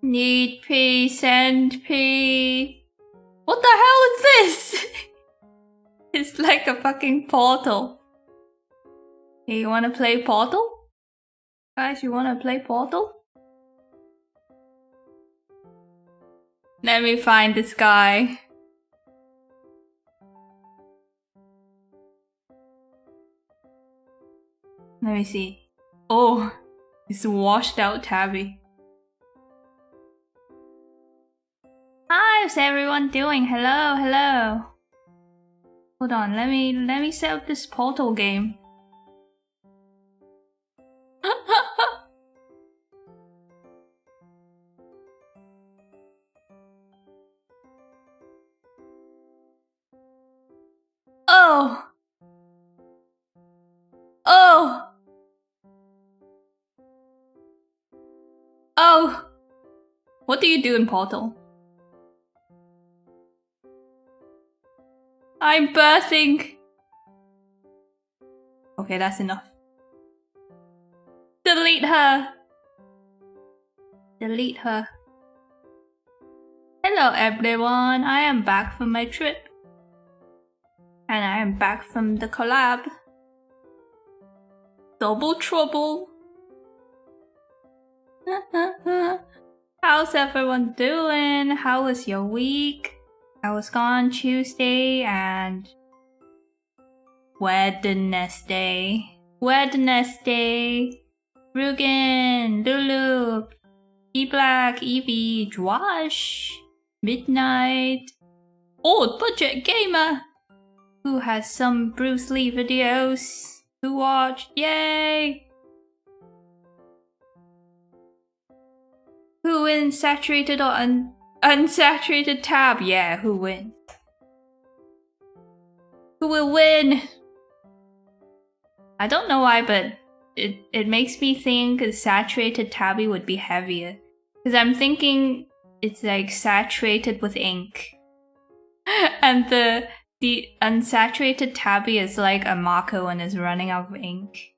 Need pee, send pee. What the hell is this? It's like a fucking portal. Hey, you wanna play Portal? Guys, you wanna play Portal? Let me find this guy. Let me see. Oh, it's washed out Tabby. How's everyone doing? Hello, hello. Hold on, let me set up this Portal game. Oh! Oh! Oh! What do you do in Portal? I'm birthing! Okay, that's enough. Delete her! Delete her. Hello everyone, I am back from my trip. And I am back from the collab. Double trouble. How's everyone doing? How was your week? I was gone Tuesday and Wednesday. Rugen, Lulu, E-Black, Evie, Josh, Midnight, Old Budget Gamer, who has some Bruce Lee videos to watch. Yay! Who wins, saturated or unsaturated tab? Yeah, who wins? Who will win? I don't know why, but it makes me think a saturated tabby would be heavier. Because I'm thinking it's like saturated with ink. And the unsaturated tabby is like a marker when it's running out of ink.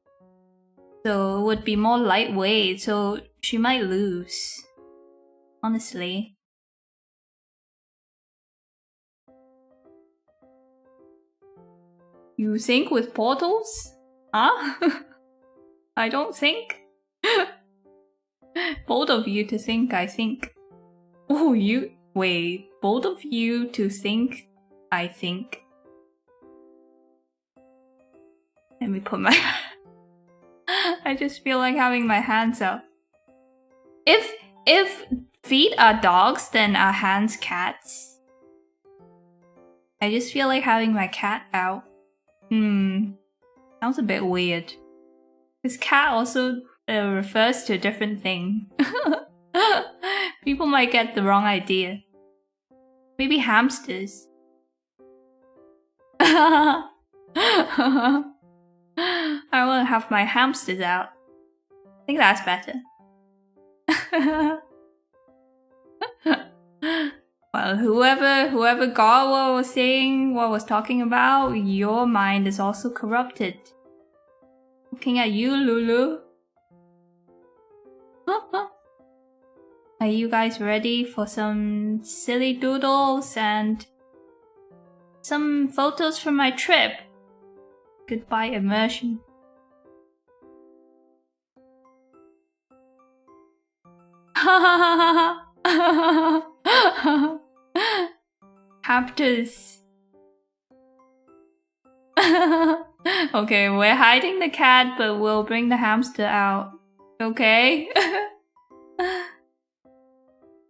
So it would be more lightweight, so she might lose. Honestly. You think with portals? Huh? I don't think. Both of you to think, I think. Oh, you... Wait, both of you to think, I think. Let me put my... I just feel like having my hands up. If feet are dogs, then are hands cats? I just feel like having my cat out. Sounds a bit weird. Because cat also refers to a different thing. People might get the wrong idea. Maybe hamsters. I want to have my hamsters out. I think that's better. Well, whoever got what I was saying, what I was talking about, your mind is also corrupted. Looking at you, Lulu. Are you guys ready for some silly doodles and some photos from my trip? Goodbye immersion. Hamsters. Okay, we're hiding the cat, but we'll bring the hamster out. Okay?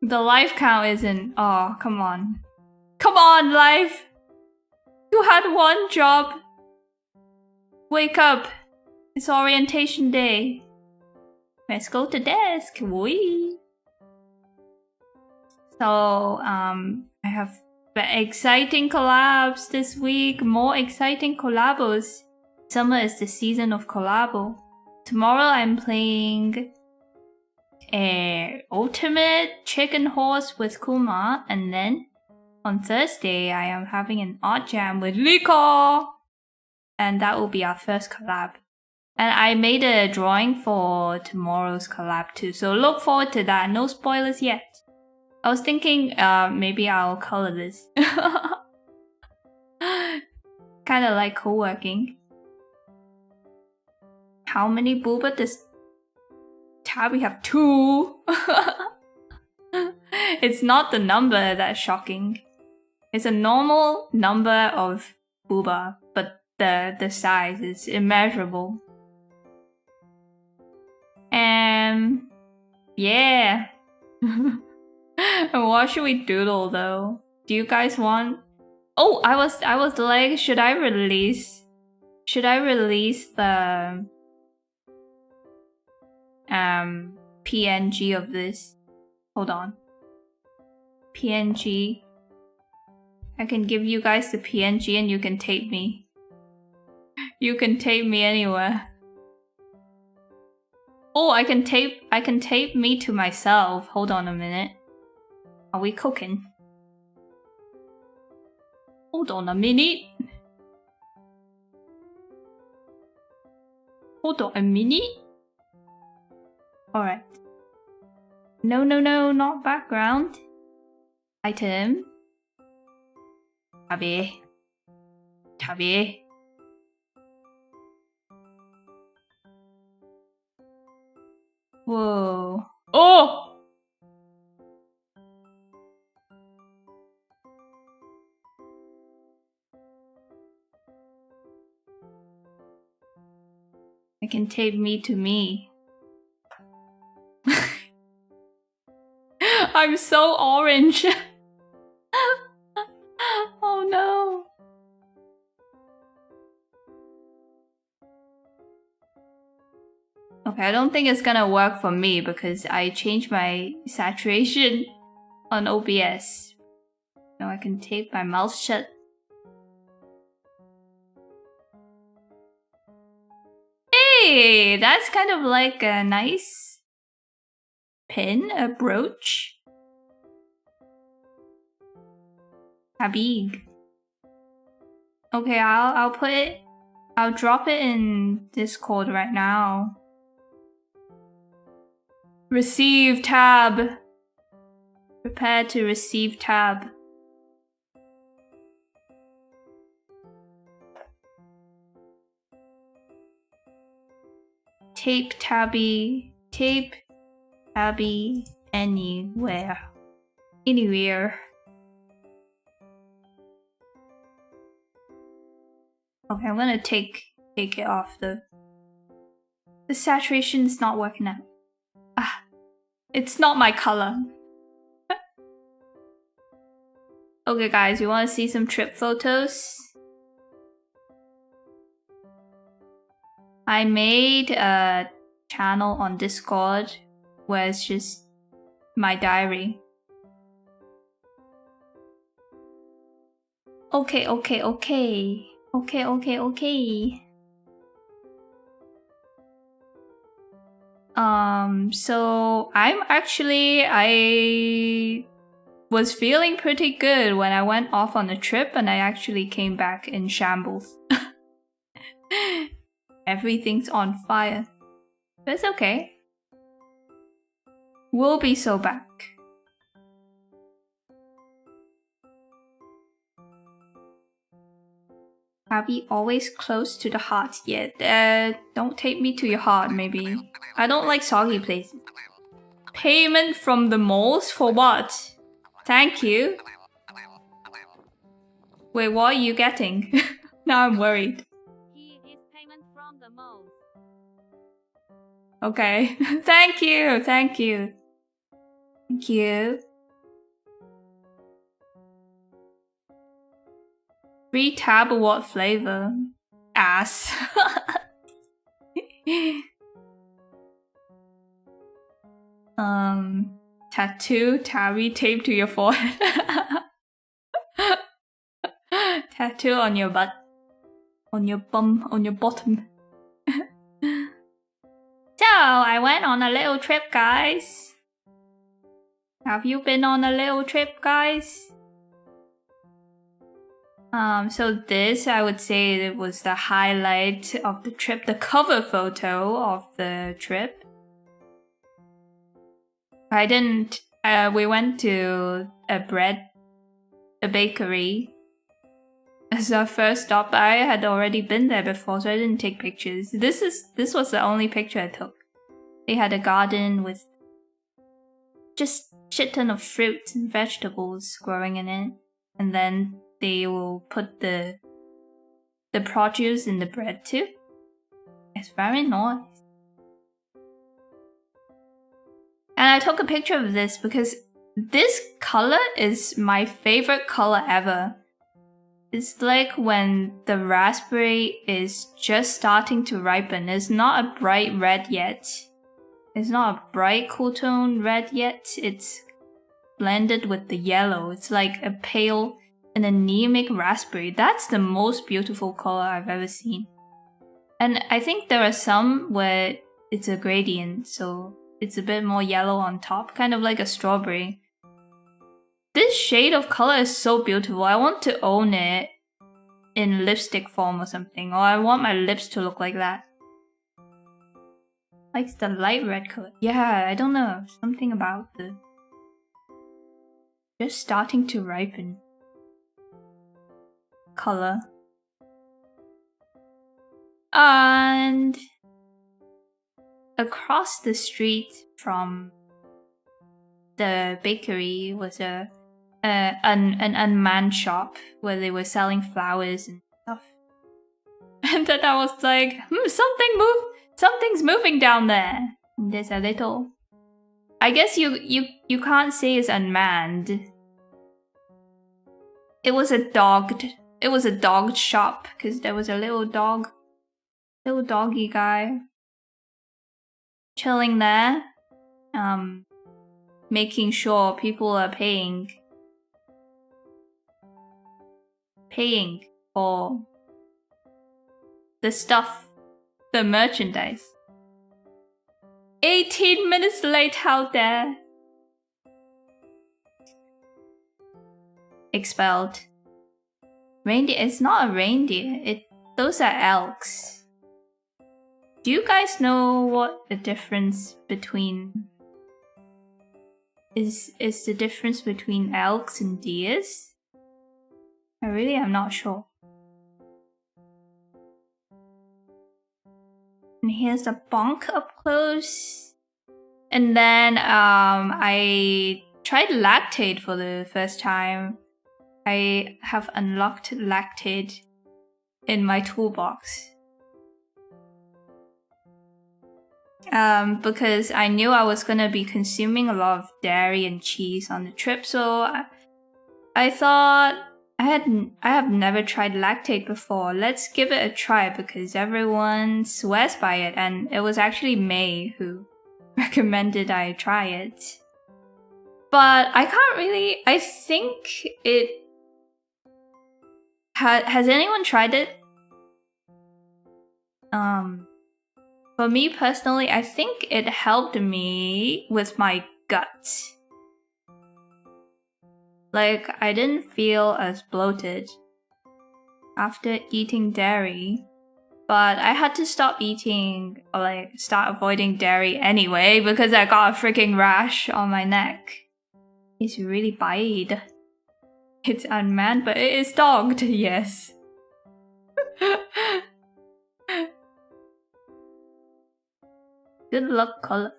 The life count isn't... Oh, come on. Come on, life! You had one job. Wake up. It's orientation day. Let's go to desk. Wee. So, I have exciting collabs this week. More exciting collabos. Summer is the season of collabo. Tomorrow I'm playing Ultimate Chicken Horse with Kuma, and then on Thursday I am having an art jam with Liko, and that will be our first collab. And I made a drawing for tomorrow's collab too, so look forward to that. No spoilers yet. I was thinking maybe I'll color this. Kinda like co-working. How many booba does Tabby have? 2! It's not the number that's shocking. It's a normal number of booba, but the size is immeasurable. Yeah. What should we doodle though? Do you guys want? Oh, I was like, should I release the PNG of this? Hold on. PNG. I can give you guys the PNG and you can tape me. You can tape me anywhere. Oh, I can tape me to myself. Hold on a minute. Are we cooking? Hold on a minute. Hold on a minute. Alright. No, not background. Item. Tabby. Whoa. Oh! I can tape me to me. I'm so orange. Oh no. Okay, I don't think it's gonna work for me because I changed my saturation on OBS. Now I can tape my mouth shut. Hey, that's kind of like a nice pin, a brooch. Habig. Okay, I'll drop it in Discord right now. Receive tab. Prepare to receive tab. Tape Tabby anywhere. Okay, I'm gonna take it off. The saturation is not working out. Ah, it's not my color. Okay guys, you wanna see some trip photos? I made a channel on Discord where it's just my diary. Okay. So I was feeling pretty good when I went off on a trip and I actually came back in shambles. Everything's on fire. But it's okay. We'll be so back. Tabby always close to the heart. Yeah, don't take me to your heart, maybe. I don't like soggy places. Payment from the moles? For what? Thank you. Wait, what are you getting? Now I'm worried. Okay. Thank you. Free tab, what flavor? Ass. Tattoo, Tabby, tape to your forehead. Tattoo on your butt. On your bum, on your bottom. So, I went on a little trip, guys. Have you been on a little trip, guys? So this, I would say, it was the highlight of the trip, the cover photo of the trip. We went to a bakery as our first stop. I had already been there before, so I didn't take pictures. This was the only picture I took. They had a garden with just shit ton of fruits and vegetables growing in it, and then they will put the produce in the bread too. It's very nice. And I took a picture of this because this color is my favorite color ever. It's like when the raspberry is just starting to ripen. It's not a bright red yet. It's not a bright cool tone red yet. It's blended with the yellow. It's like a pale and anemic raspberry. That's the most beautiful color I've ever seen. And I think there are some where it's a gradient, so it's a bit more yellow on top, kind of like a strawberry. This shade of color is so beautiful. I want to own it in lipstick form or something, or I want my lips to look like that. Like the light red color. Yeah, I don't know. Something about the just starting to ripen color. And across the street from the bakery was an unmanned shop where they were selling flowers and stuff. And then I was like, something's moving down there. And there's a little. I guess you can't say it's unmanned. It was a dogged shop because there was a little doggy guy chilling there, making sure people are paying for the stuff, the merchandise. 18 minutes late out there. Expelled. Reindeer, it's not a reindeer, those are elks. Do you guys know what the difference between is the difference between elks and deers? I really am not sure. And here's the bonk up close. And then I tried lactate for the first time. I have unlocked lactate in my toolbox. Because I knew I was gonna be consuming a lot of dairy and cheese on the trip, so I thought I have never tried lactate before. Let's give it a try because everyone swears by it, and it was actually May who recommended I try it. But I can't really. I think it. Has anyone tried it? For me personally, I think it helped me with my gut. Like, I didn't feel as bloated after eating dairy, but I had to stop eating, or like, start avoiding dairy anyway because I got a freaking rash on my neck. It's really bad. It's unmanned, but it is dogged, yes. Good luck, color.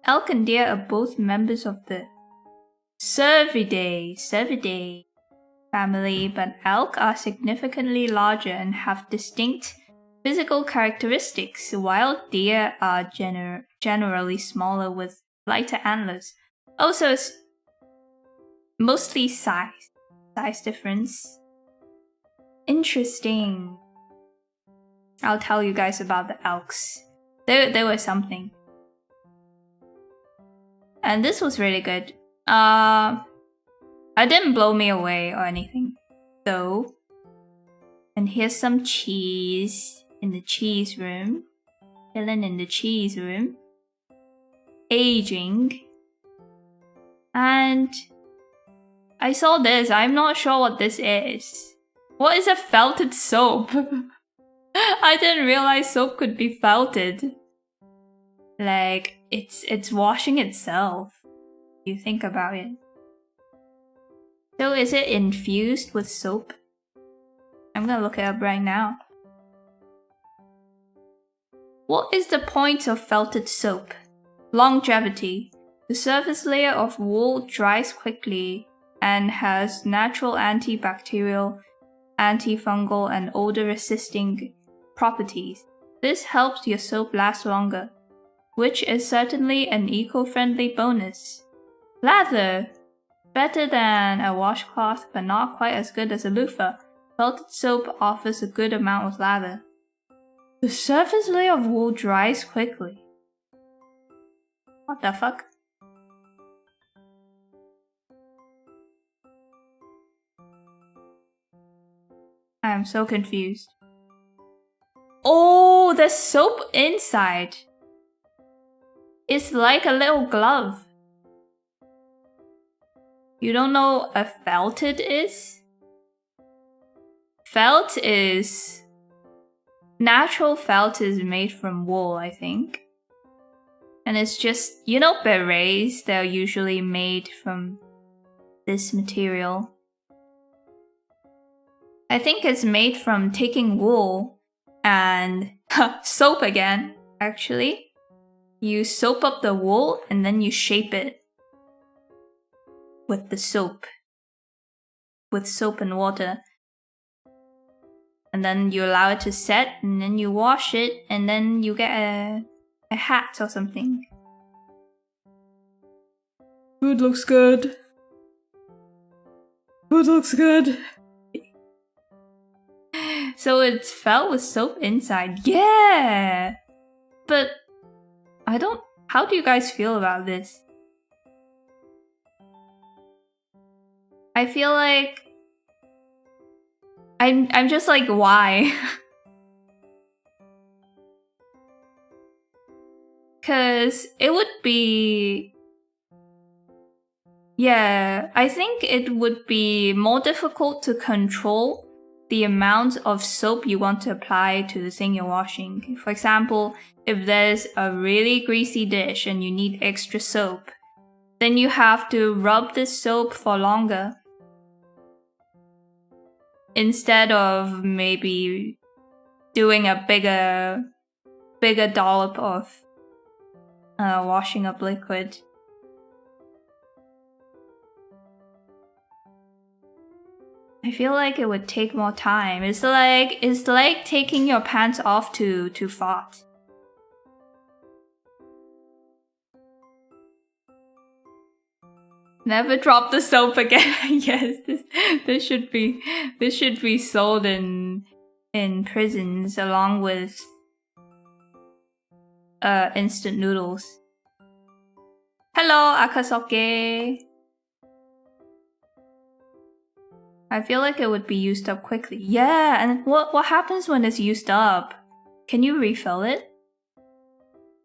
Elk and deer are both members of the Cervidae family, but elk are significantly larger and have distinct physical characteristics, while deer are generally smaller with lighter antlers. Also, it's mostly size difference. Interesting. I'll tell you guys about the elks. They were something. And this was really good. It didn't blow me away or anything, though. And here's some cheese in the cheese room. Chilling in the cheese room. Aging. And I saw this. I'm not sure what this is. What is a felted soap? I didn't realize soap could be felted. Like, it's washing itself. You think about it. So is it infused with soap? I'm gonna look it up right now. What is the point of felted soap? Longevity. The surface layer of wool dries quickly and has natural antibacterial, antifungal, and odor-resisting properties. This helps your soap last longer, which is certainly an eco-friendly bonus. Lather. Better than a washcloth, but not quite as good as a loofah. Felted soap offers a good amount of lather. The surface layer of wool dries quickly. What the fuck? I am so confused. Oh, there's soap inside. It's like a little glove. You don't know what a felted is? Felt is... Natural felt is made from wool, I think. And it's just... You know berets? They're usually made from this material. I think it's made from taking wool and... soap again, actually. You soap up the wool and then you shape it. With the soap. With soap and water. And then you allow it to set, and then you wash it, and then you get a hat or something. Food looks good. Food looks good. So it's felt with soap inside. Yeah! But I don't... How do you guys feel about this? I feel like... I'm just like, why? Cause it would be... Yeah, I think it would be more difficult to control the amount of soap you want to apply to the thing you're washing. For example, if there's a really greasy dish and you need extra soap, then you have to rub this soap for longer. Instead of maybe doing a bigger dollop of washing up liquid. I feel like it would take more time. It's like taking your pants off to fart. Never drop the soap again. Yes, this should be sold in prisons along with instant noodles. Hello, Akasoke. I feel like it would be used up quickly. Yeah, and what happens when it's used up? Can you refill it?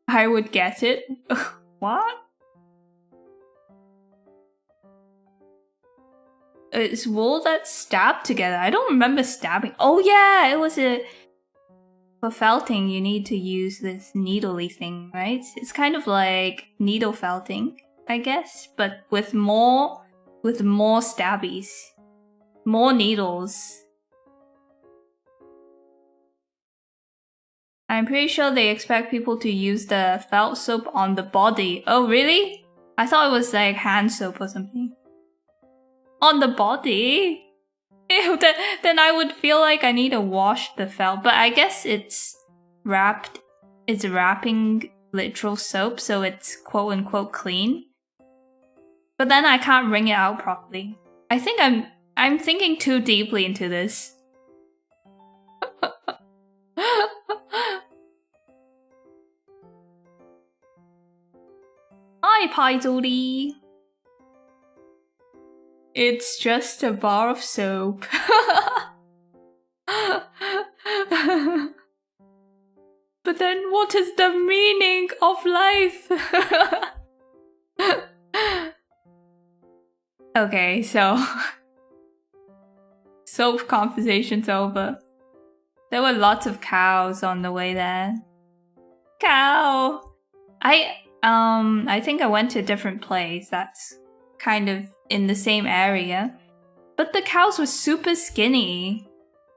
I would get it. What? It's wool that's stabbed together. I don't remember stabbing. Oh yeah, it was for felting you need to use this needly thing, right? It's kind of like needle felting, I guess, but with more stabbies. More needles. I'm pretty sure they expect people to use the felt soap on the body. Oh really? I thought it was like hand soap or something. On the body? Ew, then I would feel like I need to wash the felt, but I guess it's wrapping literal soap, so it's quote unquote clean. But then I can't wring it out properly. I think I'm thinking too deeply into this. Hi, Paizuri. It's just a bar of soap. But then what is the meaning of life? Okay, so soap conversation's over. There were lots of cows on the way there. Cow! I think I went to a different place that's kind of in the same area. But the cows were super skinny.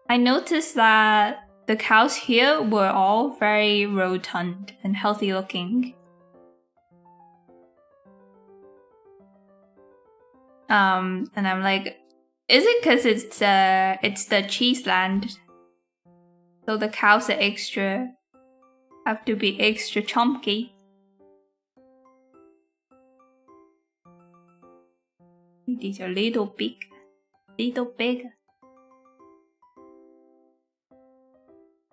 I noticed that the cows here were all very rotund and healthy looking. And I'm like, is it because it's the cheese land? So the cows are have to be extra chunky. These are little big.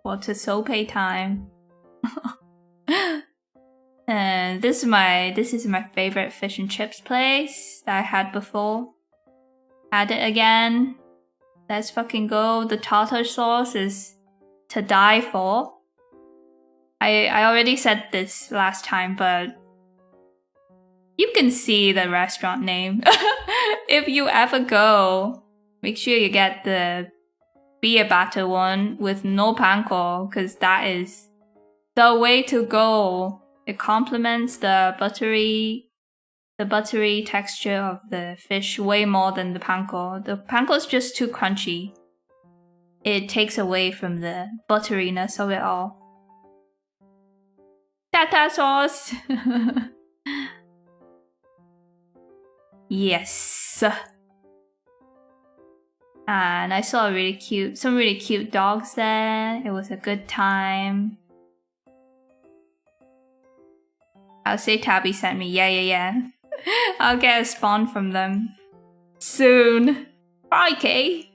What's a soapy time? And this is my favorite fish and chips place that I had before. Had it again. Let's fucking go. The tartar sauce is to die for. I already said this last time, but you can see the restaurant name. If you ever go, make sure you get the beer batter one with no panko, because that is the way to go. It complements the buttery texture of the fish way more than the panko. The panko is just too crunchy. It takes away from the butteriness of it all. Tartar sauce! Yes. And I saw some really cute dogs there. It was a good time. I'll say Tabby sent me. Yeah. I'll get a spawn from them soon. Crikey.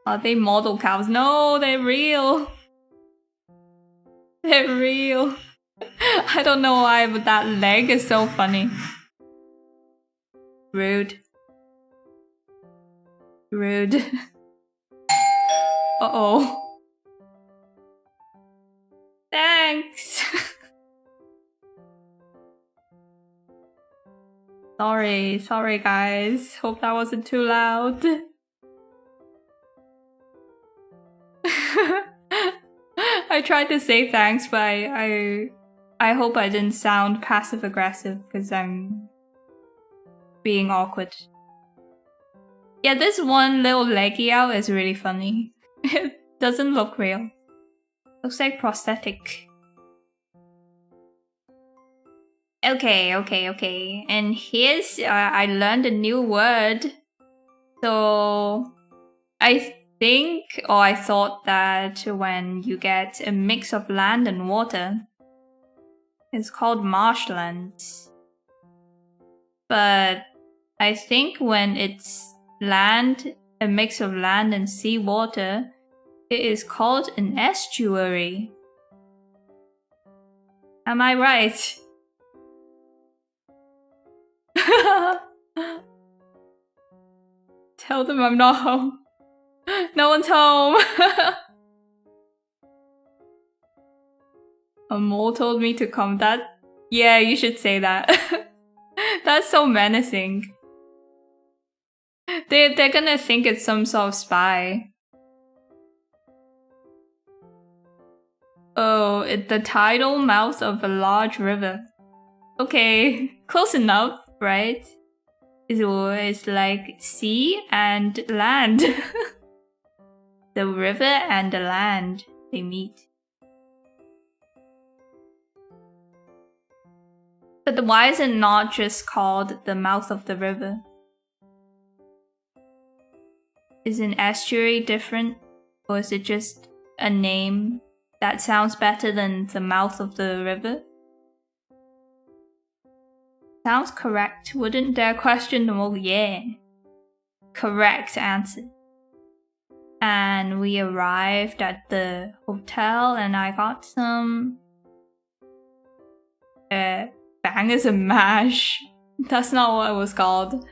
Are they model cows? No, they're real. They're real. I don't know why, but that leg is so funny. Rude. Uh-oh. Thanks. Sorry guys. Hope that wasn't too loud. I tried to say thanks, but I hope I didn't sound passive aggressive because I'm being awkward. Yeah, this one little leggy out is really funny. It doesn't look real. Looks like prosthetic. Okay. And here's I learned a new word. So I thought that when you get a mix of land and water, it's called marshlands. But I think when it's land, a mix of land and seawater, it is called an estuary. Am I right? Tell them I'm not home. No one's home. A mole told me to come. Yeah, you should say that. That's so menacing. They're gonna think it's some sort of spy. Oh, it's the tidal mouth of a large river. Okay, close enough, right? It's like sea and land. The river and the land, they meet. But why is it not just called the mouth of the river? Is an estuary different? Or is it just a name that sounds better than the mouth of the river? Sounds correct. Wouldn't dare question them all. Yeah. Correct answer. And we arrived at the hotel and I got some bangers and mash. That's not what it was called.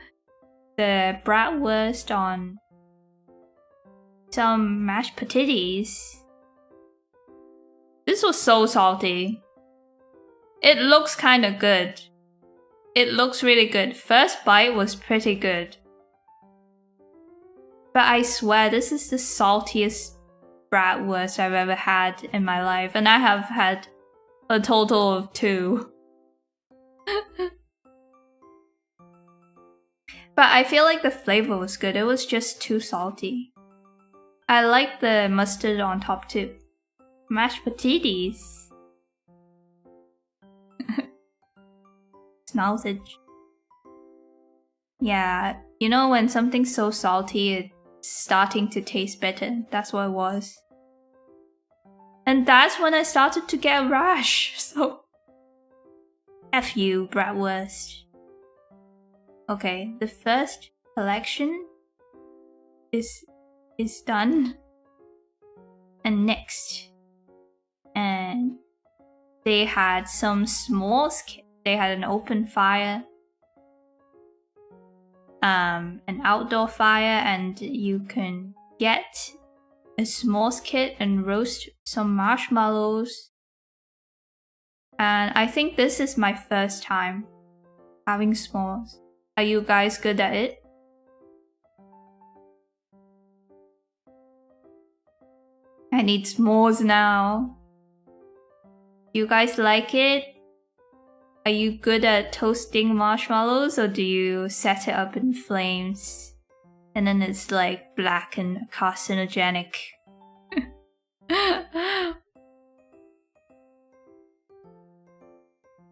The bratwurst on some mashed potatoes. This was so salty. It looks kind of good. it looks really good. First bite was pretty good. But I swear, this is the saltiest bratwurst I've ever had in my life. And I have had a total of 2. But I feel like the flavor was good. It was just too salty. I like the mustard on top too. Mashed potatoes. Sausage. Yeah, you know when something's so salty, it's starting to taste better. That's what it was. And that's when I started to get a rash. So, F you, bratwurst. Okay, the first collection is done. And next, and they had some s'mores. They had an open fire, an outdoor fire, and you can get a s'mores kit and roast some marshmallows. And I think this is my first time having s'mores. Are you guys good at it? I need s'mores now. Do you guys like it? Are you good at toasting marshmallows, or do you set it up in flames and then it's like black and carcinogenic?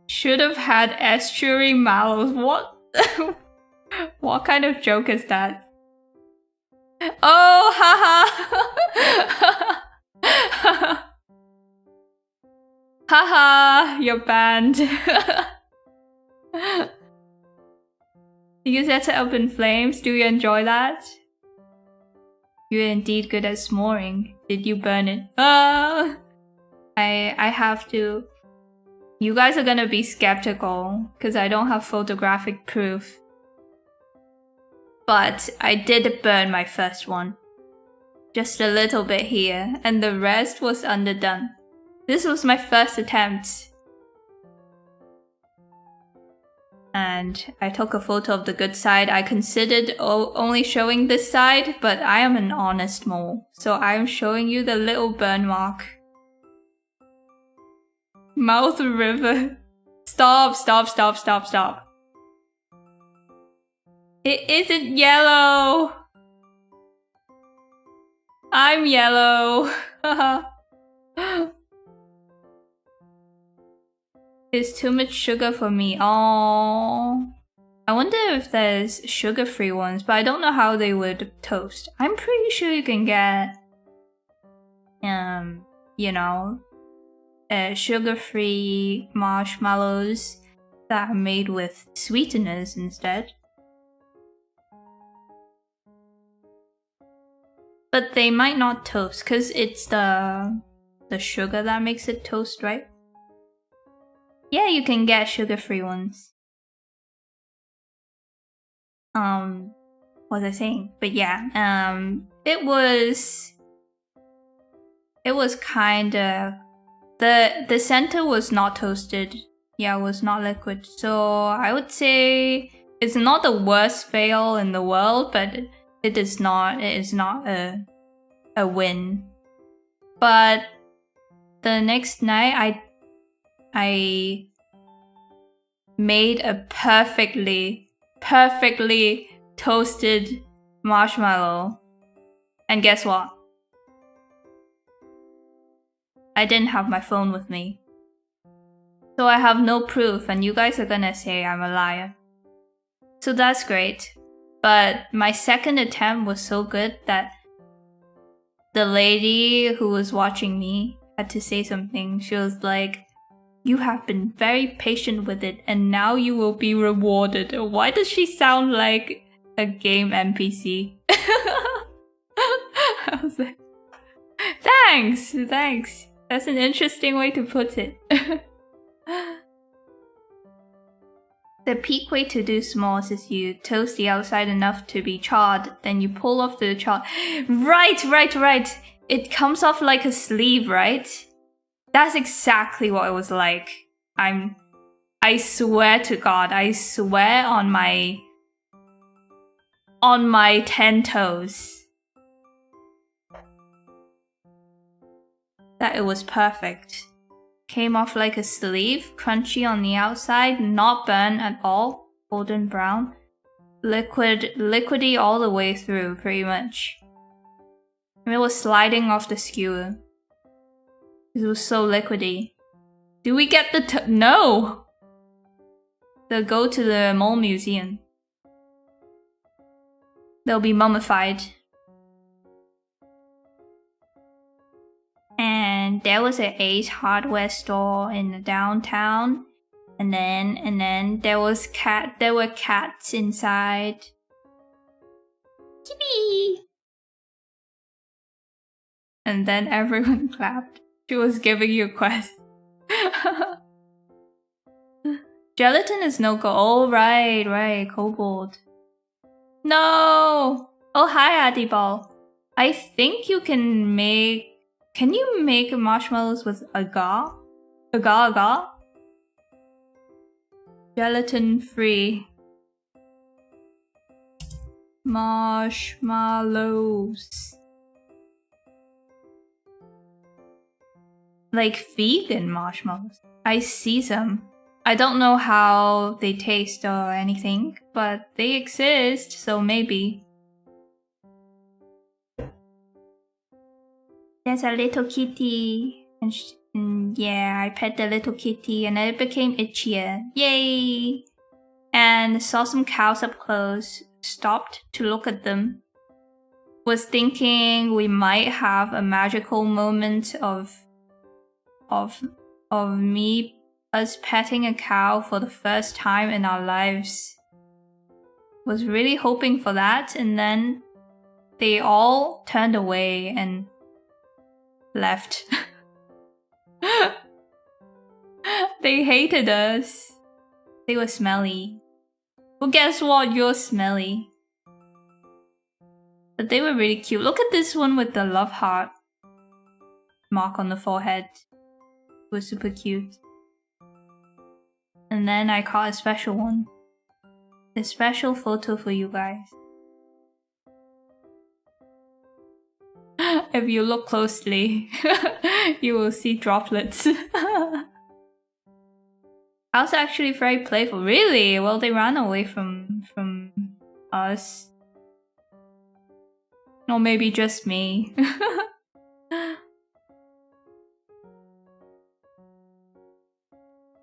Should have had estuary mallows. What? What kind of joke is that? Oh, haha! Haha, you're banned. You set it up in flames. Do you enjoy that? You're indeed good at s'moring. Did you burn it? I have to. You guys are gonna be skeptical because I don't have photographic proof. But I did burn my first one. Just a little bit here, and the rest was underdone. This was my first attempt. And I took a photo of the good side. I considered only showing this side, but I am an honest mole. So I am showing you the little burn mark. Mouth river. Stop, stop, stop, stop, stop. It isn't yellow. I'm yellow. It's too much sugar for me. Oh, I wonder if there's sugar-free ones, but I don't know how they would toast. I'm pretty sure you can get, you know, sugar-free marshmallows that are made with sweeteners instead. But they might not toast, because it's the sugar that makes it toast, right? Yeah, you can get sugar-free ones. What was I saying? But yeah, it was kinda... The center was not toasted. Yeah, it was not liquid. So I would say it's not the worst fail in the world, but it is not a win. But the next night I made a perfectly toasted marshmallow. And guess what? I didn't have my phone with me. So I have no proof, and you guys are gonna say I'm a liar. So that's great. But my second attempt was so good that the lady who was watching me had to say something. She was like, "You have been very patient with it, and now you will be rewarded." Why does she sound like a game NPC? I was like, thanks. That's an interesting way to put it. The peak way to do s'mores is you toast the outside enough to be charred, then you pull off the char. Right. It comes off like a sleeve, right? That's exactly what it was like. I'm I swear to God, I swear on my 10 toes that it was perfect. Came off like a sleeve, crunchy on the outside, not burnt at all, golden brown. Liquidy all the way through, pretty much. And it was sliding off the skewer. It was so liquidy. Do we get the no! They'll go to the mole museum. They'll be mummified. And there was an Ace hardware store in the downtown. And then there were cats inside. Kitty! And then everyone clapped. She was giving you a quest. Gelatin is no go. Oh, right, kobold. No! Oh, hi, Adibal. I think you can make... Can you make marshmallows with agar? Agar? Gelatin free. Marshmallows. Like vegan marshmallows. I see some. I don't know how they taste or anything, but they exist, so maybe. There's a little kitty, and yeah, I pet the little kitty, and it became itchier. Yay! And saw some cows up close, stopped to look at them. Was thinking we might have a magical moment of us petting a cow for the first time in our lives. Was really hoping for that, and then they all turned away and left. They hated us. They were smelly. Well, guess what? You're smelly. But they were really cute. Look at this one with the love heart mark on the forehead. It was super cute. And then I caught a special one. A special photo for you guys. If you look closely, you will see droplets. I was actually very playful. Really? Well, they ran away from us. Or maybe just me.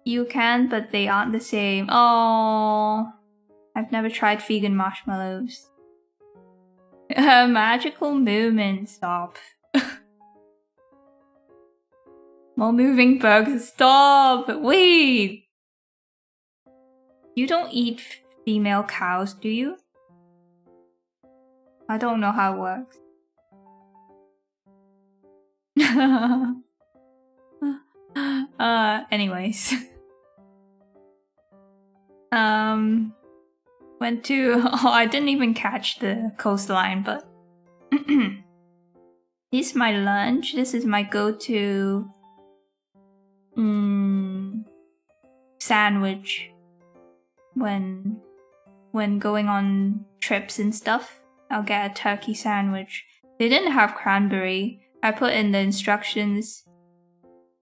You can, but they aren't the same. Oh, I've never tried vegan marshmallows. Magical movement. Stop. More moving bugs. Stop. Wait. You don't eat female cows, do you? I don't know how it works. Anyways. Went to... Oh, I didn't even catch the coastline, but... This is my lunch. This is my go-to... sandwich. When going on trips and stuff, I'll get a turkey sandwich. They didn't have cranberry. I put in the instructions.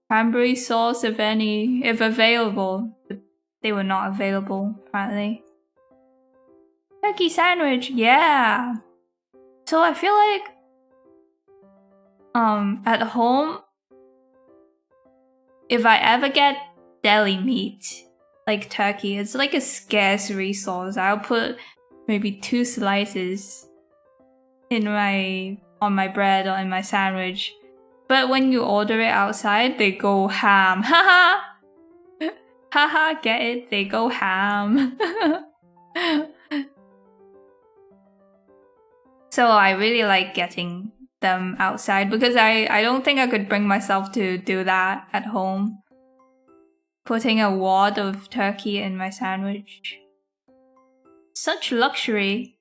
Cranberry sauce, if any, if available. But they were not available, apparently. Turkey sandwich, yeah. So I feel like at home, if I ever get deli meat, like turkey, it's like a scarce resource. I'll put maybe 2 slices in on my bread or in my sandwich. But when you order it outside, they go ham. Haha! Haha, get it? They go ham. So I really like getting them outside because I don't think I could bring myself to do that at home. Putting a wad of turkey in my sandwich. Such luxury.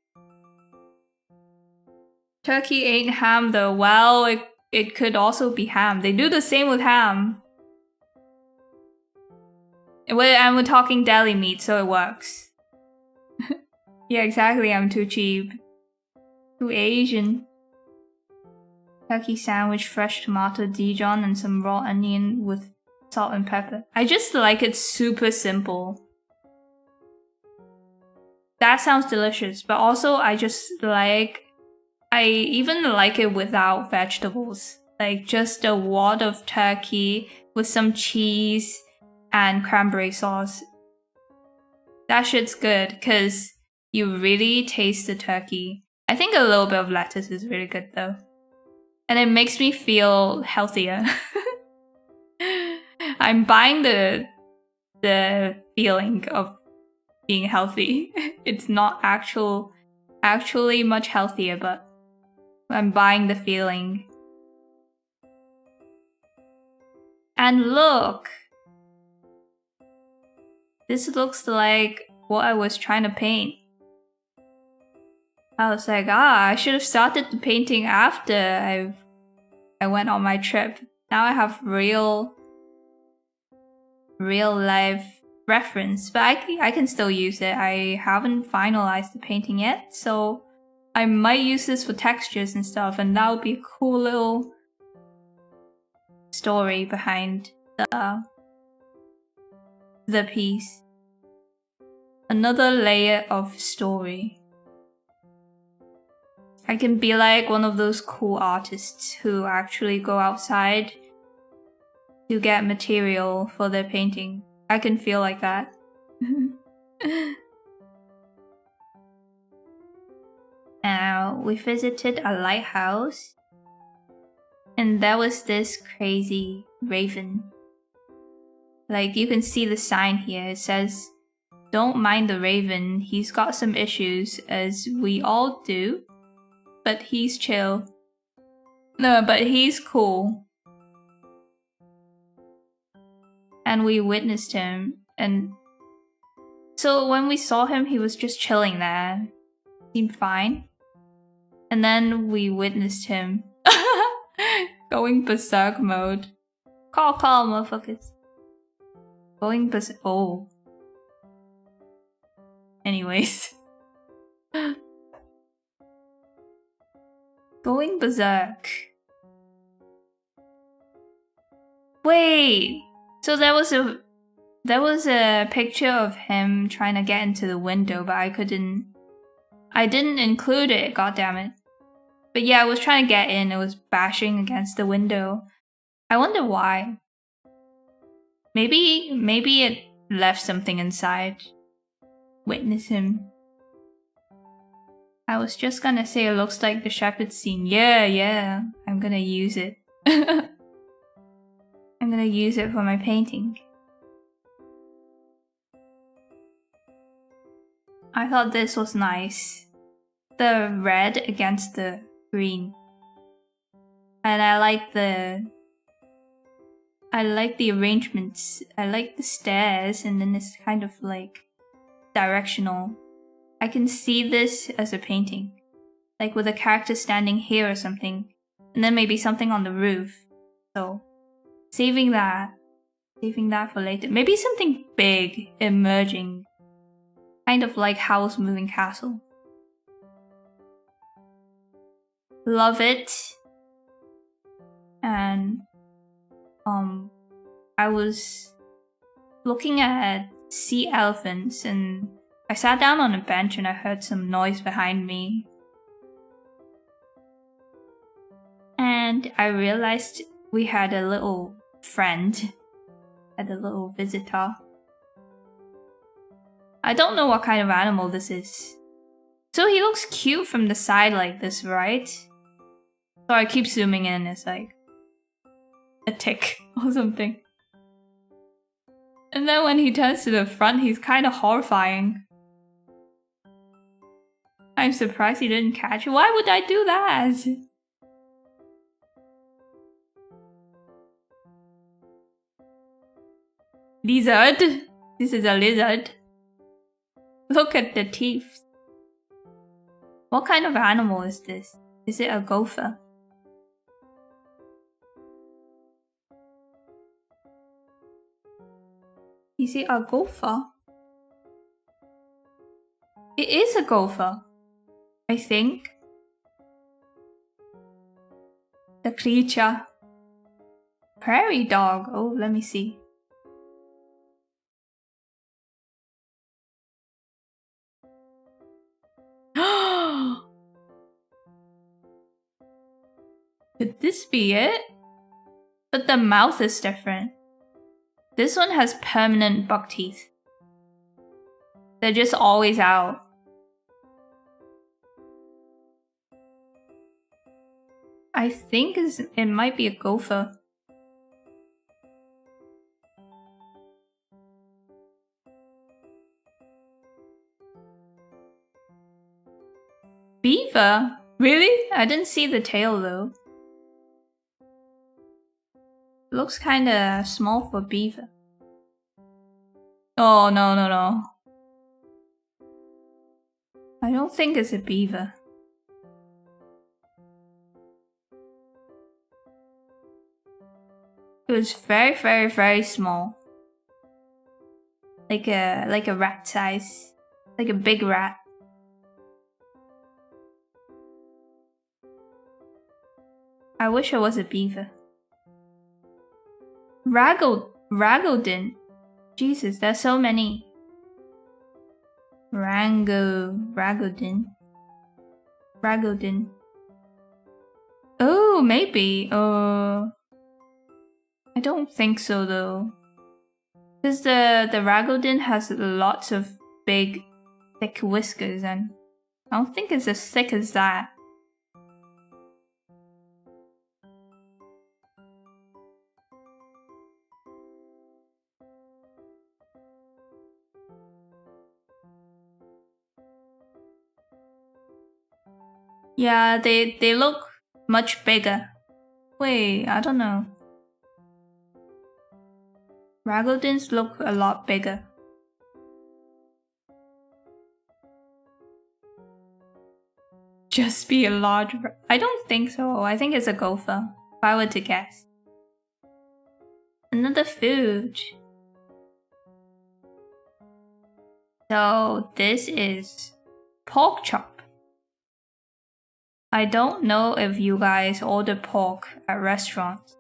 Turkey ain't ham though. Well, it could also be ham. They do the same with ham. And we're talking deli meat, so it works. Yeah, exactly, I'm too cheap. Too Asian. Turkey sandwich, fresh tomato, Dijon, and some raw onion with salt and pepper. I just like it super simple. That sounds delicious, but also I even like it without vegetables. Like just a wad of turkey with some cheese and cranberry sauce. That shit's good because you really taste the turkey. I think a little bit of lettuce is really good though. And it makes me feel healthier. I'm buying the feeling of being healthy. It's not actually much healthier, but I'm buying the feeling. And look! This looks like what I was trying to paint. I was like, I should have started the painting after I went on my trip. Now I have real life reference, but I can still use it. I haven't finalized the painting yet, so I might use this for textures and stuff, and that would be a cool little story behind the piece. Another layer of story. I can be like one of those cool artists who actually go outside to get material for their painting. I can feel like that. Now, we visited a lighthouse, and there was this crazy raven. Like, you can see the sign here. It says, "Don't mind the raven, he's got some issues, as we all do. But he's chill." No, but he's cool. And we witnessed him, and so when we saw him, he was just chilling there. Seemed fine. And then we witnessed him going berserk mode. Call, motherfuckers. Going berserk. Oh. Anyways. Going berserk. Wait. So there was a picture of him trying to get into the window, but I didn't include it, goddammit. But yeah, I was trying to get in, it was bashing against the window. I wonder why. Maybe it left something inside. Witness him. I was just gonna say it looks like the shepherd scene. Yeah, I'm gonna use it. I'm gonna use it for my painting. I thought this was nice. The red against the green. And I like the arrangements. I like the stairs, and then it's kind of like directional. I can see this as a painting. Like with a character standing here or something. And then maybe something on the roof. So, saving that for later. Maybe something big emerging. Kind of like Howl's Moving Castle. Love it. And I was looking at sea elephants, and I sat down on a bench and I heard some noise behind me. And I realized we had a little friend, had a little visitor. I don't know what kind of animal this is. So he looks cute from the side like this, right? So I keep zooming in, it's like a tick or something. And then when he turns to the front, he's kind of horrifying. I'm surprised he didn't catch it. Why would I do that? Lizard? This is a lizard. Look at the teeth. What kind of animal is this? Is it a gopher? Is it a gopher? It is a gopher, I think. The creature. Prairie dog. Oh, let me see. Could this be it? But the mouth is different. This one has permanent buck teeth. They're just always out. I think it might be a gopher. Beaver? Really? I didn't see the tail though. Looks kinda small for beaver. Oh, no. I don't think it's a beaver. It was very small. Like a rat size. Like a big rat. I wish it was a beaver. Ragaldin. Jesus, there's so many. Ragaldin. Oh, maybe. I don't think so though. Because the Ragaldin has lots of big, thick whiskers and I don't think it's as thick as that. Yeah, they look much bigger. Wait, I don't know. Ragaldins look a lot bigger. Just be a large... I don't think so. I think it's a gopher, if I were to guess. Another food. So this is pork chop. I don't know if you guys order pork at restaurants.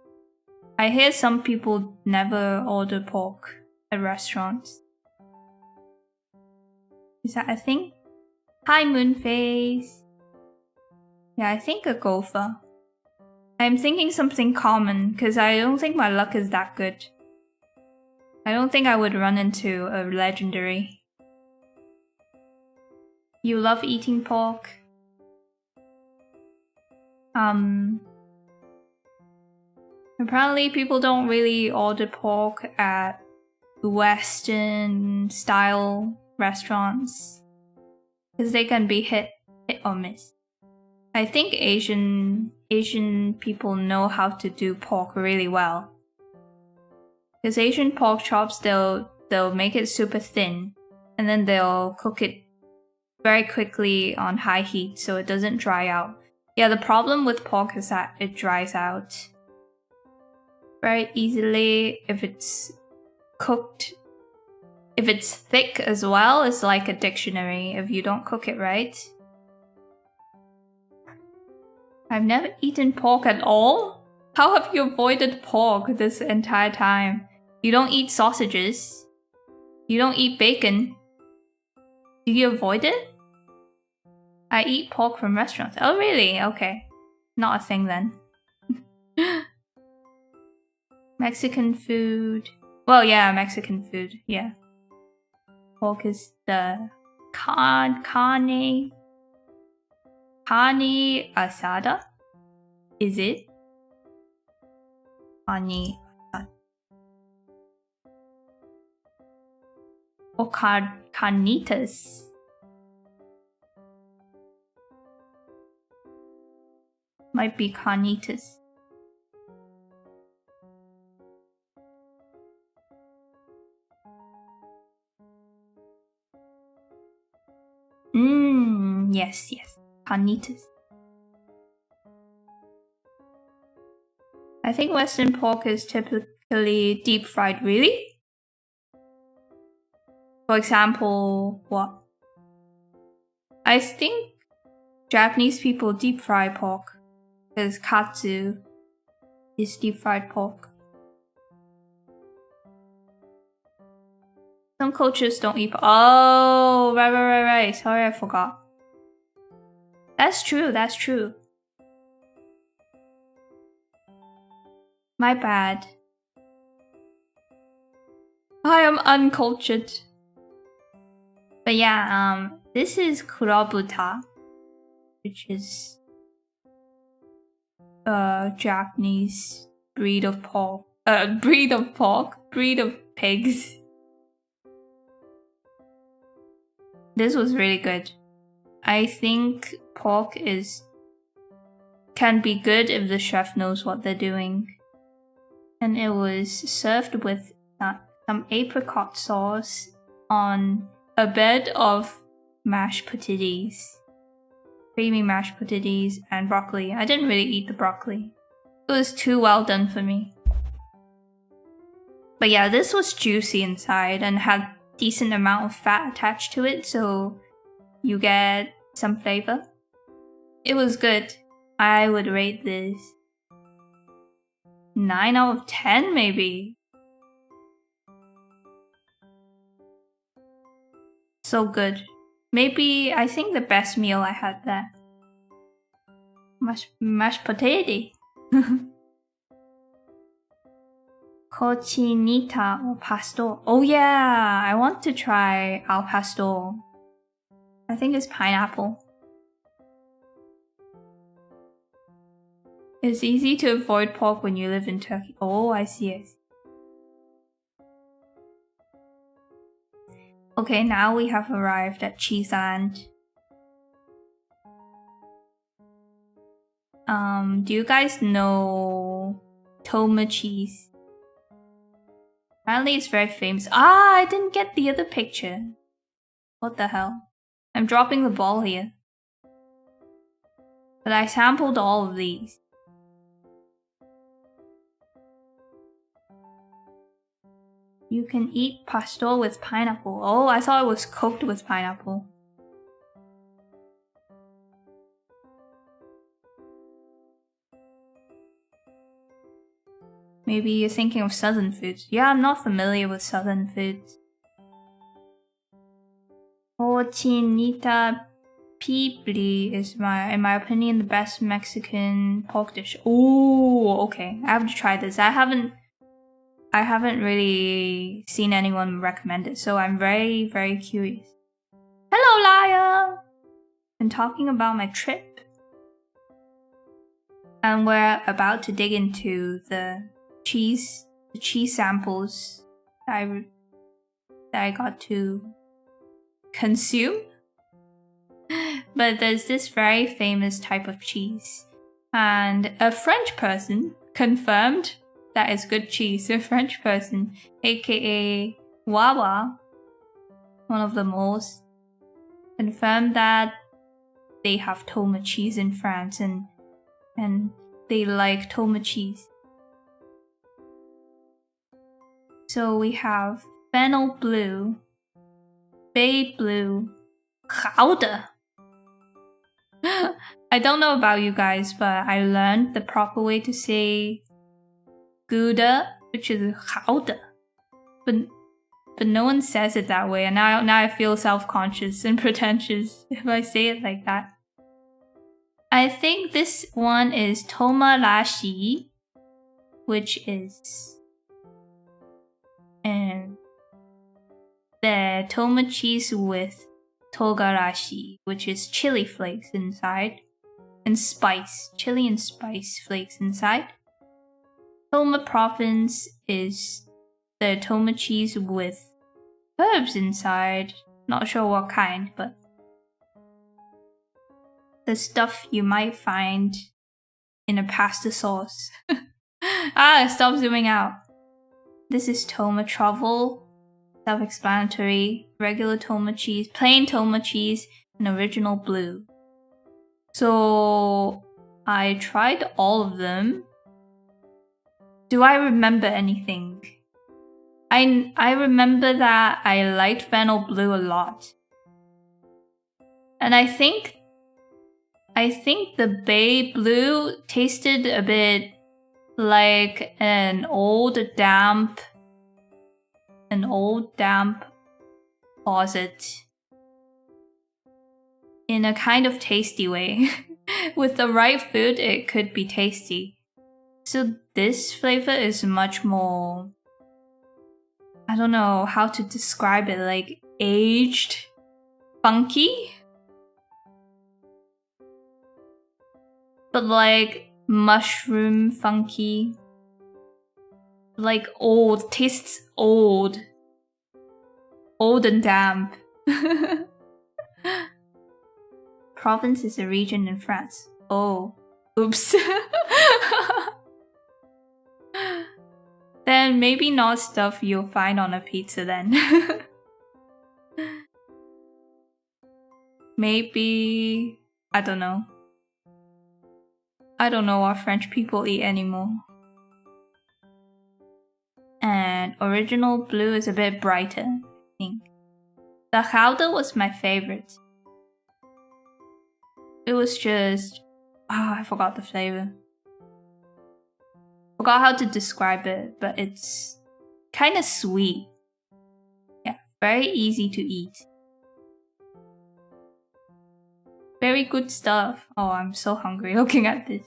I hear some people never order pork at restaurants. Is that a thing? Hi, Moonface. Yeah, I think a gopher. I'm thinking something common because I don't think my luck is that good. I don't think I would run into a legendary. You love eating pork? Apparently people don't really order pork at Western style restaurants because they can be hit or miss. I think Asian people know how to do pork really well. Because Asian pork chops, they'll make it super thin and then they'll cook it very quickly on high heat so it doesn't dry out. Yeah, the problem with pork is that it dries out very easily if it's cooked. If it's thick as well, it's like a dictionary if you don't cook it right. I've never eaten pork at all? How have you avoided pork this entire time? You don't eat sausages? You don't eat bacon? Do you avoid it? I eat pork from restaurants. Oh really? Okay. Not a thing then. Mexican food. Well, yeah, Mexican food. Yeah. Pork is the carne asada. Is it? Carne asada. Or carnitas. Might be carnitas. Yes. Carnitas. I think Western pork is typically deep fried, really? For example, what? I think Japanese people deep fry pork because katsu is deep fried pork. Some cultures don't eat. Oh, right. Sorry, I forgot. That's true. My bad. I am uncultured. But yeah, this is kurobuta, which is a Japanese breed of pigs. This was really good. I think pork can be good if the chef knows what they're doing. And it was served with some apricot sauce on a bed of mashed potatoes. Creamy mashed potatoes and broccoli. I didn't really eat the broccoli. It was too well done for me. But yeah, this was juicy inside and had decent amount of fat attached to it, so you get some flavor. It was good. I would rate this 9 out of 10 maybe. So good. Maybe, I think the best meal I had there. Mashed potato. Cochinita or pastor. Oh yeah, I want to try al pastor. I think it's pineapple. It's easy to avoid pork when you live in Turkey. Oh, I see. Okay, now we have arrived at Cheeseland. Do you guys know Toma cheese? Apparently it's very famous. Ah, I didn't get the other picture. What the hell? I'm dropping the ball here. But I sampled all of these. You can eat pastor with pineapple. Oh, I thought it was cooked with pineapple. Maybe you're thinking of southern foods. Yeah, I'm not familiar with southern foods. Cochinita pibil is, in my opinion, the best Mexican pork dish. Oh, okay. I have to try this. I haven't really seen anyone recommend it, so I'm very, very curious. Hello, Laya! I'm talking about my trip. And we're about to dig into the cheese samples that I got to consume. But there's this very famous type of cheese, and a French person confirmed that is good cheese. A French person, aka Wawa, one of the moles, confirmed that they have Toma cheese in France and they like Toma cheese. So we have fennel blue, bay blue, gouden. I don't know about you guys, but I learned the proper way to say Gouda, which is gouden. But no one says it that way, and now I feel self-conscious and pretentious if I say it like that. I think this one is Toma Rashi, which is the Toma cheese with togarashi, which is chili flakes inside, and spice, chili and spice flakes inside. Toma province is the Toma cheese with herbs inside. Not sure what kind, but the stuff you might find in a pasta sauce. Stop zooming out. This is Toma truffle, self-explanatory, regular Toma cheese, plain Toma cheese, and original blue. So I tried all of them. Do I remember anything? I remember that I liked Fennel Blue a lot. And I think the Bay Blue tasted a bit like an old damp closet. In a kind of tasty way. With the right food, it could be tasty. So this flavor is much more... I don't know how to describe it, like aged, funky? But like mushroom funky. Like old, tastes old. Old and damp. Province is a region in France. Oh, oops. Then maybe not stuff you'll find on a pizza then. Maybe... I don't know. I don't know what French people eat anymore. And original blue is a bit brighter, I think. The Gouda was my favorite. It was just... I forgot the flavor. Forgot how to describe it, but it's kind of sweet. Yeah, very easy to eat. Very good stuff. Oh, I'm so hungry looking at this.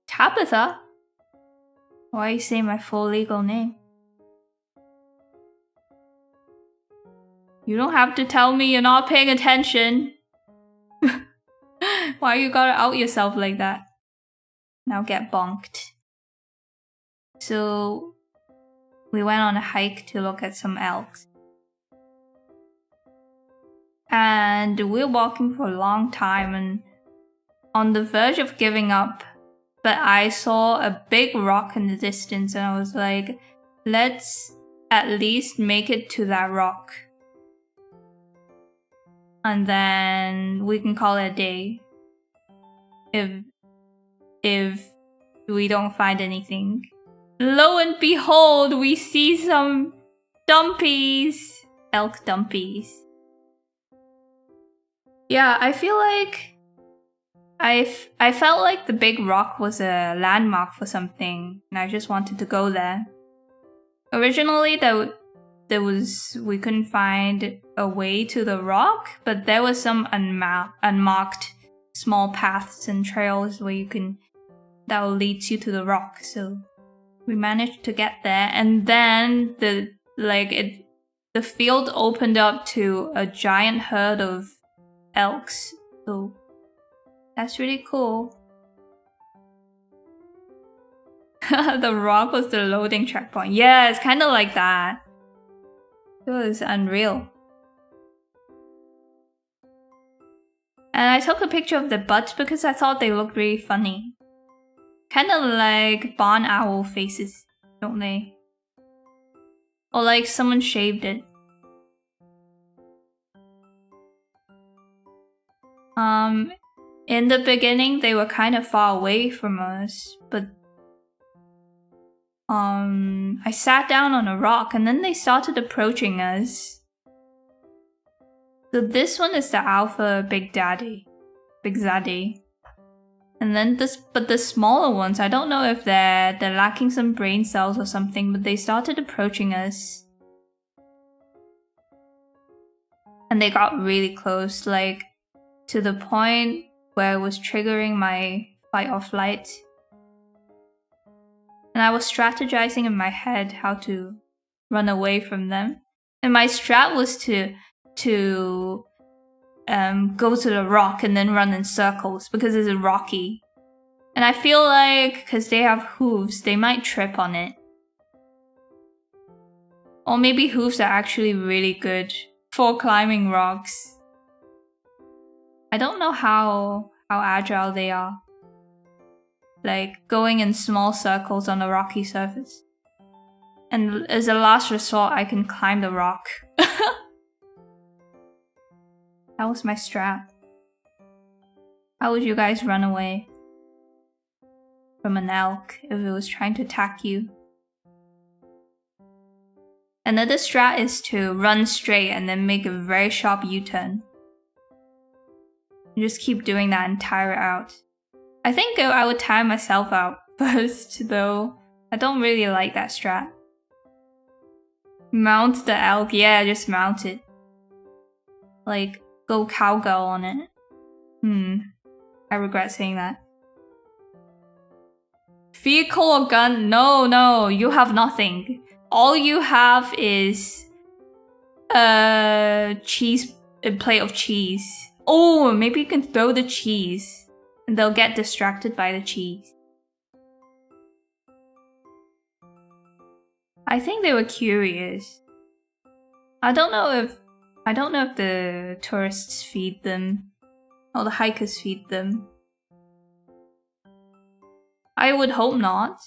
Tabitha? Why you say my full legal name? You don't have to tell me you're not paying attention. Why you gotta out yourself like that? Now get bonked. So, we went on a hike to look at some elks. And we're walking for a long time and on the verge of giving up. But I saw a big rock in the distance and I was like, let's at least make it to that rock. And then we can call it a day. If we don't find anything. Lo and behold, we see some dumpies. Elk dumpies. Yeah, I feel like I felt like the big rock was a landmark for something, and I just wanted to go there. Originally, we couldn't find a way to the rock, but there was some unmarked small paths and trails where that will lead you to the rock. So we managed to get there, and then the field opened up to a giant herd of elks. So that's really cool. The rock was the loading checkpoint. Yeah, it's kind of like that. It was unreal. And I took a picture of the butts because I thought they looked really funny. Kind of like barn owl faces, don't they? Or like someone shaved it. In the beginning, they were kind of far away from us, but I sat down on a rock and then they started approaching us. So this one is the alpha Big Zaddy. And then but the smaller ones, I don't know if they're lacking some brain cells or something, but they started approaching us. And they got really close, like to the point where it was triggering my fight or flight. And I was strategizing in my head how to run away from them. And my strat was to go to the rock and then run in circles because it's rocky. And I feel like because they have hooves, they might trip on it. Or maybe hooves are actually really good for climbing rocks. I don't know how agile they are. Like going in small circles on a rocky surface. And as a last resort, I can climb the rock. That was my strat. How would you guys run away? from an elk if it was trying to attack you. Another strat is to run straight and then make a very sharp U-turn. You just keep doing that and tire it out. I think I would tire myself out first, though. I don't really like that strat. Mount the elk. Yeah, just mount it. Like, go cowgirl on it. I regret saying that. Vehicle or gun? No, you have nothing. All you have is a plate of cheese. Oh, maybe you can throw the cheese and they'll get distracted by the cheese. I think they were curious. I don't know if the tourists feed them or the hikers feed them. I would hope not.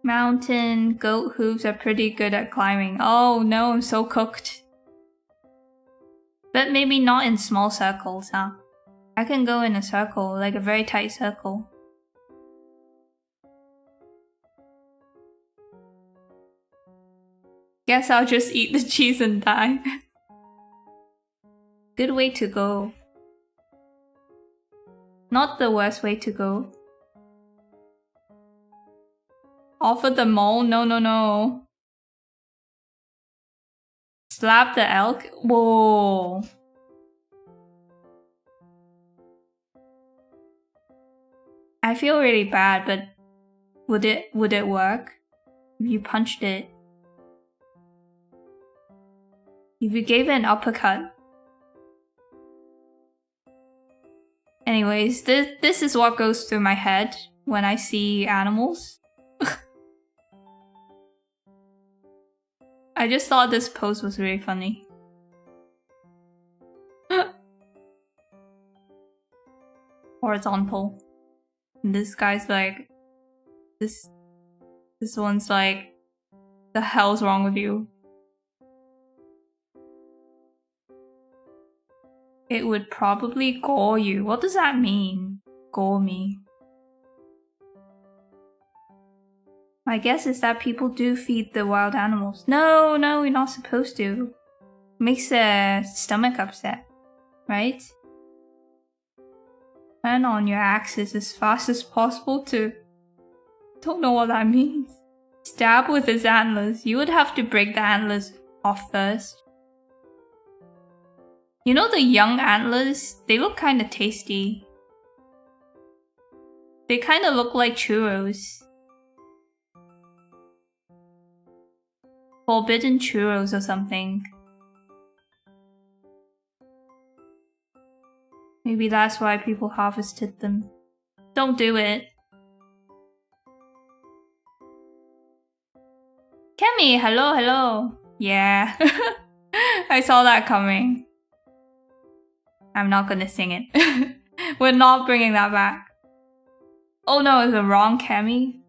Mountain goat hooves are pretty good at climbing. Oh no, I'm so cooked. But maybe not in small circles, huh? I can go in a circle, like a very tight circle. Guess I'll just eat the cheese and die. Good way to go. Not the worst way to go. Offer the mole? No. Slap the elk? Whoa. I feel really bad, but would it work? If you punched it? If you gave it an uppercut? Anyways, this is what goes through my head when I see animals. I just thought this pose was really funny. Horizontal. And this guy's like... This one's like... The hell's wrong with you? It would probably gore you. What does that mean? Gore me. My guess is that people do feed the wild animals. No, we're not supposed to. Makes their stomach upset, right? Turn on your axis as fast as possible to... Don't know what that means. Stab with his antlers. You would have to break the antlers off first. You know the young antlers? They look kinda tasty. They kinda look like churros. Forbidden churros or something. Maybe that's why people harvested them. Don't do it. Kemi, hello. Yeah. I saw that coming. I'm not gonna sing it. We're not bringing that back. Oh no, it's the wrong Kemi.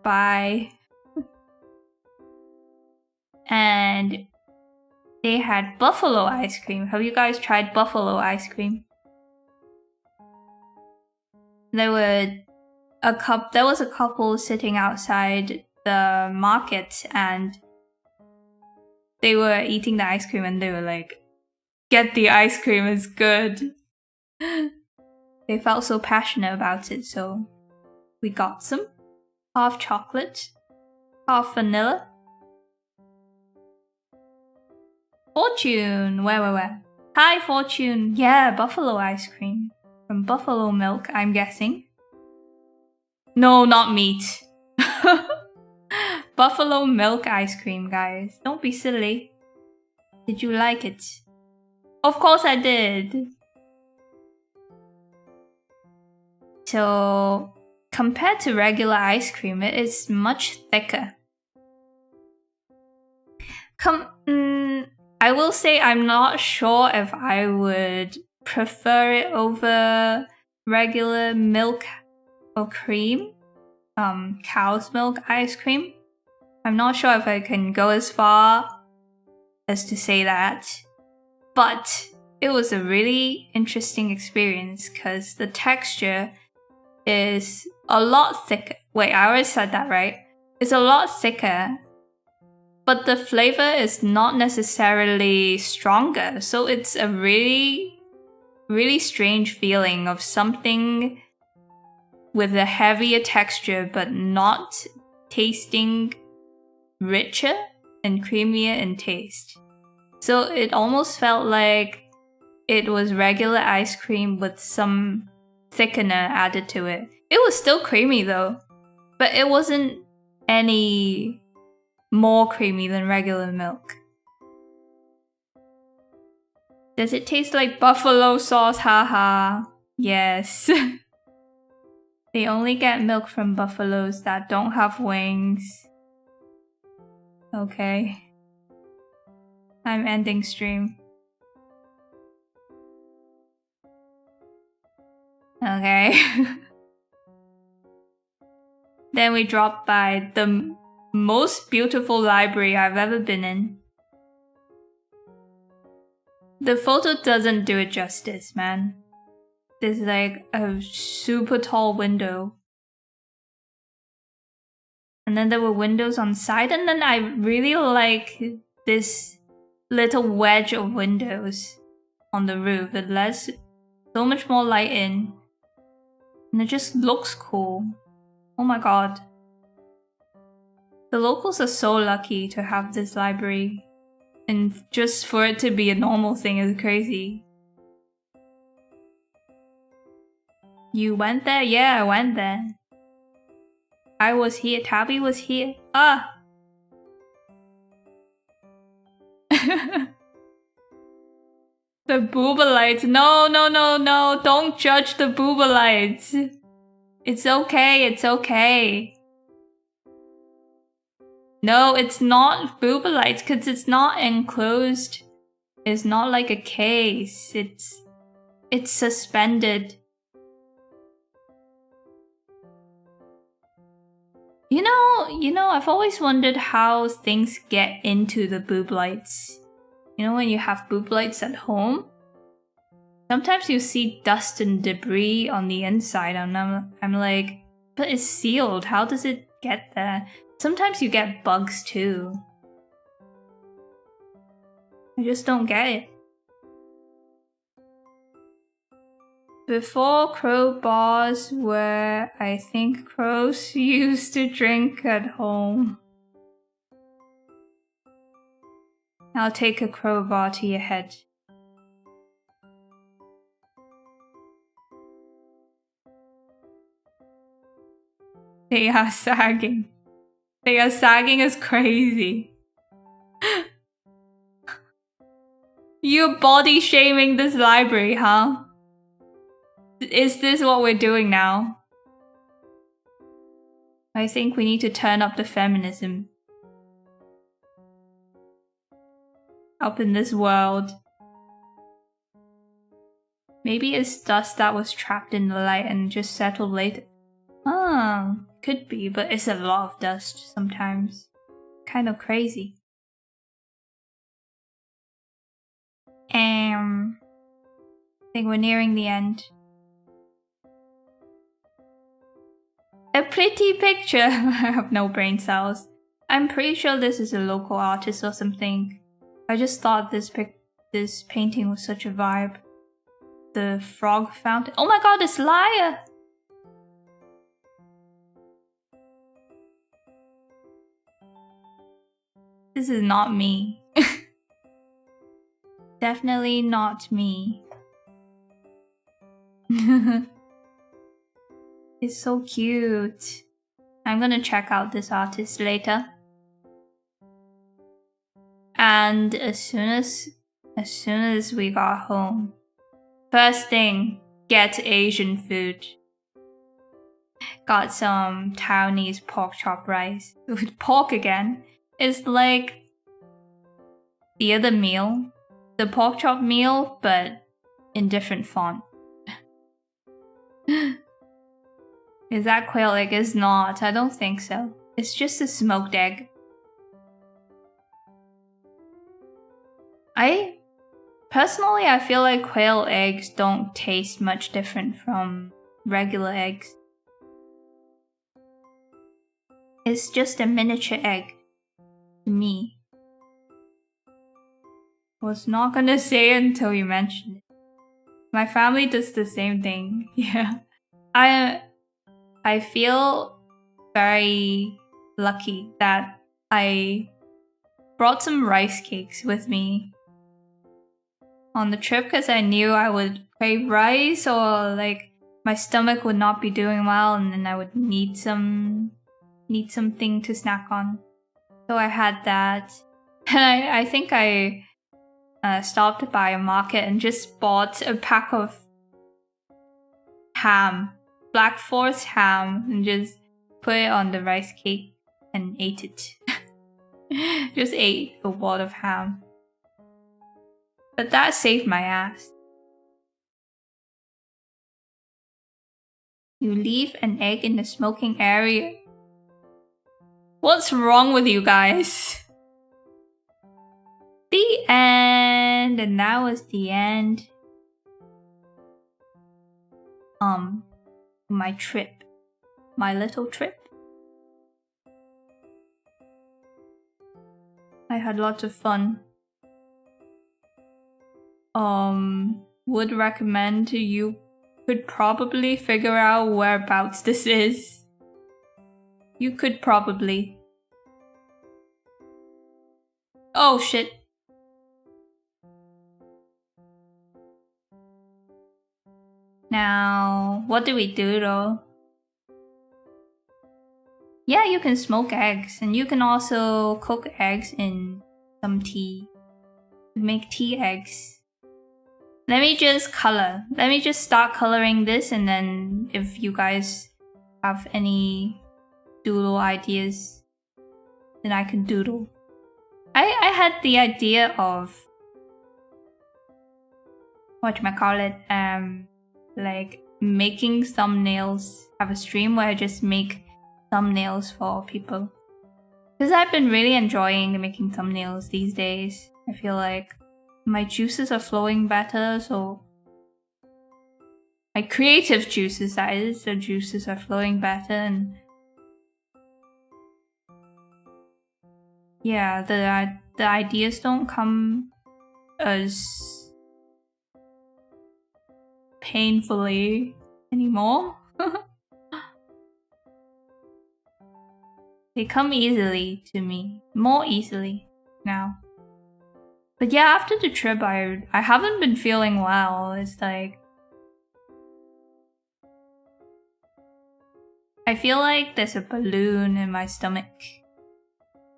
Bye. And they had buffalo ice cream. Have you guys tried buffalo ice cream? There was a couple sitting outside the market and they were eating the ice cream and they were like, "Get the ice cream, it's good." They felt so passionate about it, so we got some. Half chocolate, half vanilla. Fortune! Where? Hi, Fortune! Yeah, buffalo ice cream. From buffalo milk, I'm guessing. No, not meat. Buffalo milk ice cream, guys. Don't be silly. Did you like it? Of course I did. So, compared to regular ice cream, it is much thicker. I will say I'm not sure if I would prefer it over regular milk or cream, cow's milk ice cream. I'm not sure if I can go as far as to say that. But it was a really interesting experience because the texture is a lot thicker. Wait, I already said that, right? It's a lot thicker, but the flavor is not necessarily stronger. So it's a really, really strange feeling of something with a heavier texture, but not tasting richer and creamier in taste. So it almost felt like it was regular ice cream with some thickener added to it. It was still creamy though, but it wasn't any more creamy than regular milk. Does it taste like buffalo sauce? Haha. Yes. They only get milk from buffaloes that don't have wings. Okay. I'm ending stream. Okay. Then we dropped by the most beautiful library I've ever been in. The photo doesn't do it justice, man. There's like a super tall window. And then there were windows on the side, and then I really like this little wedge of windows on the roof. It lets so much more light in. And it just looks cool. Oh my god. The locals are so lucky to have this library. And just for it to be a normal thing is crazy. You went there? Yeah, I went there. I was here. Tabby was here. Ah! The boobalites. No, no, no, no. Don't judge the boobalites. It's okay. It's okay. No, it's not boobalites because it's not enclosed. It's not like a case. It's suspended. You know, I've always wondered how things get into the boob lights. You know, when you have boob lights at home, sometimes you see dust and debris on the inside, and I'm like, but it's sealed. How does it get there? Sometimes you get bugs too. I just don't get it. Before crow bars where I think crows used to drink at home. I'll take a crowbar to your head. They are sagging. They are sagging as crazy. You're body shaming this library, huh? Is this what we're doing now? I think we need to turn up the feminism. Up in this world. Maybe it's dust that was trapped in the light and just settled later. Ah, could be, but it's a lot of dust sometimes. Kind of crazy. I think we're nearing the end. A pretty picture! I have no brain cells. I'm pretty sure this is a local artist or something. I just thought this painting was such a vibe. The frog fountain. Oh my god, it's Liar! This is not me. Definitely not me. It's so cute. I'm gonna check out this artist later. And as soon as we got home, first thing, get Asian food. Got some Taiwanese pork chop rice with pork again. It's like the other meal, the pork chop meal, but in different font. Is that quail egg? It's not. I don't think so. It's just a smoked egg. Personally, I feel like quail eggs don't taste much different from regular eggs. It's just a miniature egg to me. Was not gonna say it until you mentioned it. My family does the same thing. Yeah. I feel very lucky that I brought some rice cakes with me on the trip because I knew I would crave rice or like my stomach would not be doing well and then I would need something to snack on. So I had that. And I think I stopped by a market and just bought a pack of ham, Black Forest ham, and just put it on the rice cake and ate it. Just ate a wad of ham. But that saved my ass. You leave an egg in the smoking area. What's wrong with you guys? The end, and that was the end. My trip. My little trip. I had lots of fun. Would recommend you could probably figure out whereabouts this is. You could probably. Oh shit. Now, what do we do though? Yeah, you can smoke eggs, and you can also cook eggs in some tea. Make tea eggs. Let me just color. Let me just start coloring this, and then if you guys have any doodle ideas, then I can doodle. I had the idea of whatchamacallit, like making thumbnails, have a stream where I just make thumbnails for people. Because I've been really enjoying making thumbnails these days. I feel like my juices are flowing better, so my creative juices, that is, the juices are flowing better, and yeah, the ideas don't come as painfully anymore. They come easily to me, more easily now. But yeah, after the trip, I haven't been feeling well. It's like I feel like there's a balloon in my stomach.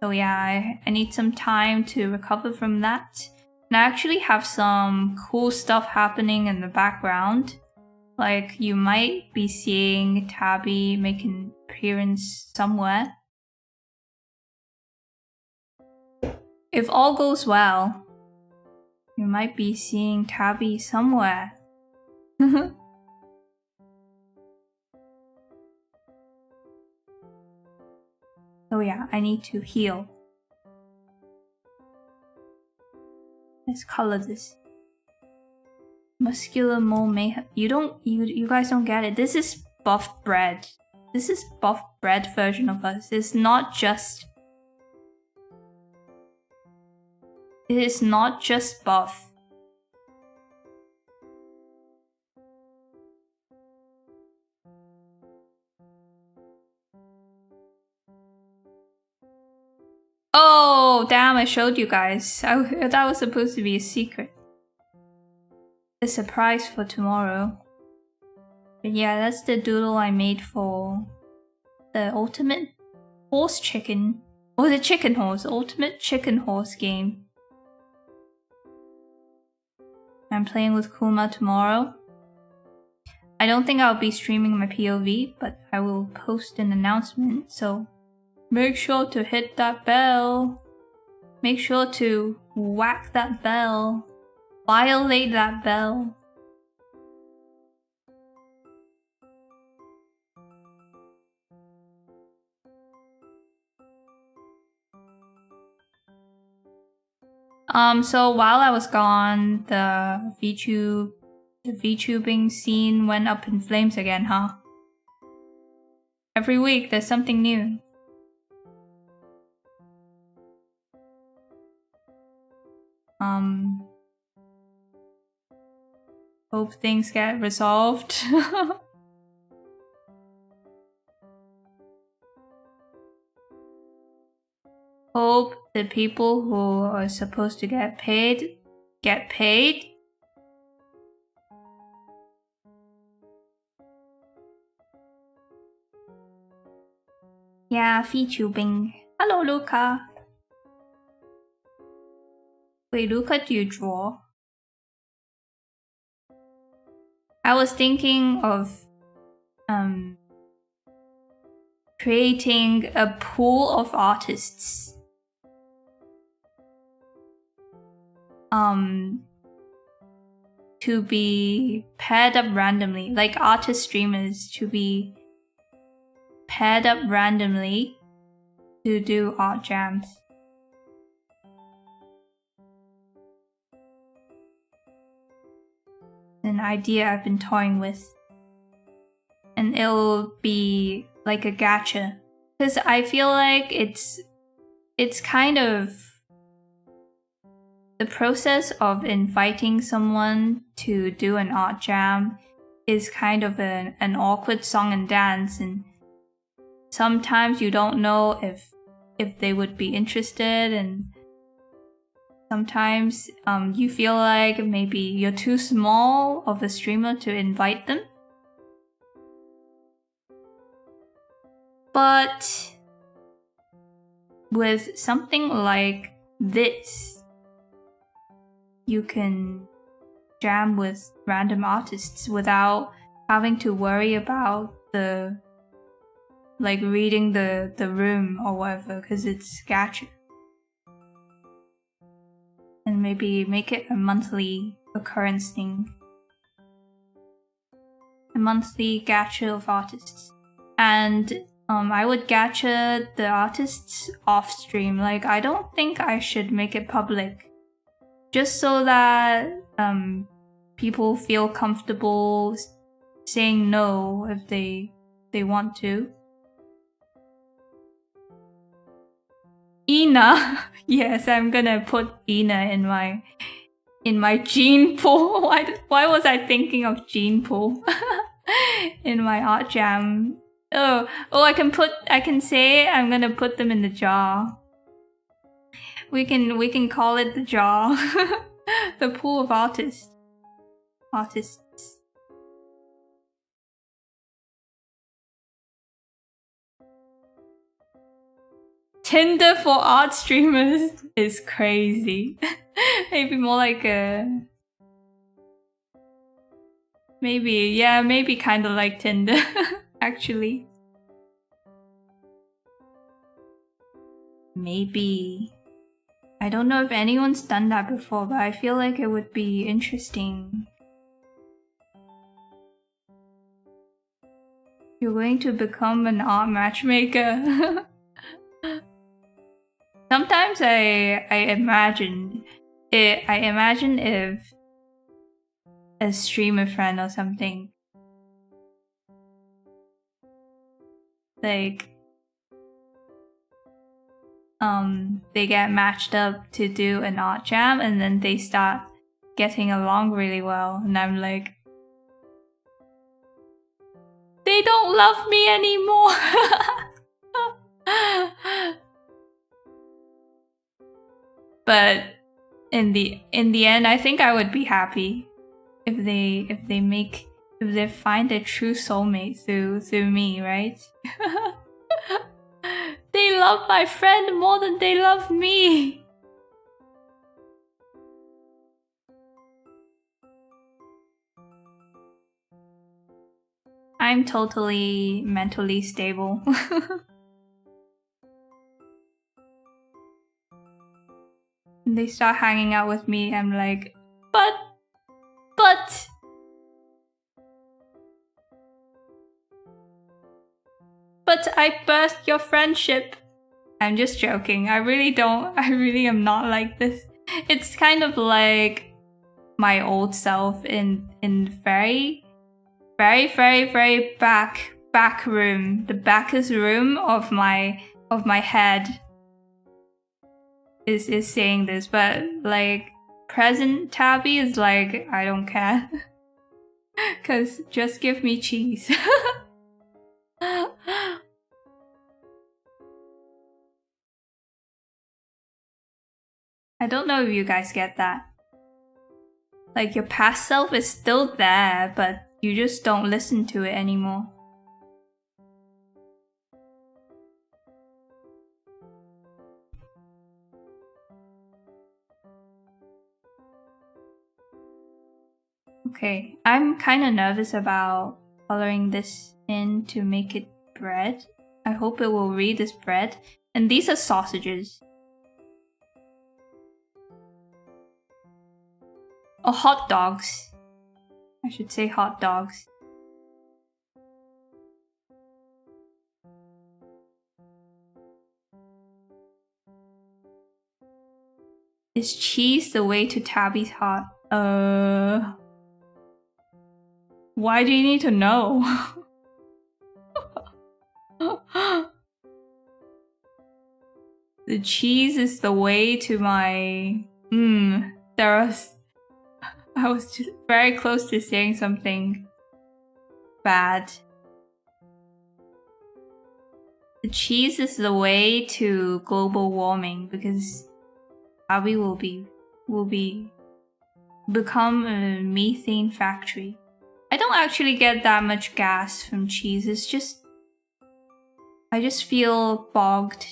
So yeah, I need some time to recover from that. And I actually have some cool stuff happening in the background. Like you might be seeing Tabby make an appearance somewhere. If all goes well, you might be seeing Tabby somewhere. So yeah, I need to heal. Let's color this. Muscular mole mayhem. You guys don't get it. This is buff bread. This is buff bread version of us. It's not just. It is not just buff. Oh, damn, I showed you guys. That was supposed to be a secret. A surprise for tomorrow. But yeah, that's the doodle I made for the ultimate horse chicken. Or the chicken horse. Ultimate chicken horse game. I'm playing with Kuma tomorrow. I don't think I'll be streaming my POV, but I will post an announcement, so make sure to hit that bell. Make sure to whack that bell. Violate that bell. So while I was gone, the VTubing scene went up in flames again, huh? Every week there's something new. Hope things get resolved. Hope the people who are supposed to get paid get paid. Yeah, VTubing. Hello, Luca. Wait, Luca, do you draw? I was thinking of creating a pool of artists. To be paired up randomly, like artist streamers to be paired up randomly to do art jams. An idea I've been toying with. And it'll be like a gacha. Because I feel like it's kind of the process of inviting someone to do an art jam is kind of an awkward song and dance, and sometimes you don't know if they would be interested, and sometimes you feel like maybe you're too small of a streamer to invite them. But with something like this, you can jam with random artists without having to worry about reading the room or whatever, because it's gacha. And maybe make it a monthly occurrence thing. A monthly gacha of artists. And I would gacha the artists off stream. Like, I don't think I should make it public. Just so that people feel comfortable saying no if they want to. Ina. Yes, I'm gonna put Ina in my gene pool. Why was I thinking of gene pool? In my art jam. Oh, I can say I'm gonna put them in the jar. We can call it the jar. The pool of artists. Tinder for art streamers is crazy. Maybe more like a... Maybe kind of like Tinder, actually. Maybe. I don't know if anyone's done that before, but I feel like it would be interesting. You're going to become an art matchmaker. Sometimes I imagine if a streamer friend or something, like, they get matched up to do an art jam and then they start getting along really well, and I'm like, they don't love me anymore. But in the end, I think I would be happy if they find a true soulmate through me, right? They love my friend more than they love me. I'm totally mentally stable. They start hanging out with me, I'm like, but I birthed your friendship. I'm just joking. I really am not like this. It's kind of like my old self in very back room, the backest room of my head is saying this, but like present Tabby is like, I don't care. Cause just give me cheese. I don't know if you guys get that. Like your past self is still there, but you just don't listen to it anymore. Okay, I'm kind of nervous about coloring this in to make it bread. I hope it will read as bread. And these are sausages. Oh, hot dogs. I should say hot dogs. Is cheese the way to Tabby's heart? Why do you need to know? The cheese is the way to my... I was just very close to saying something bad. The cheese is the way to global warming because Tabby will become a methane factory. I don't actually get that much gas from cheese. It's just I just feel bogged.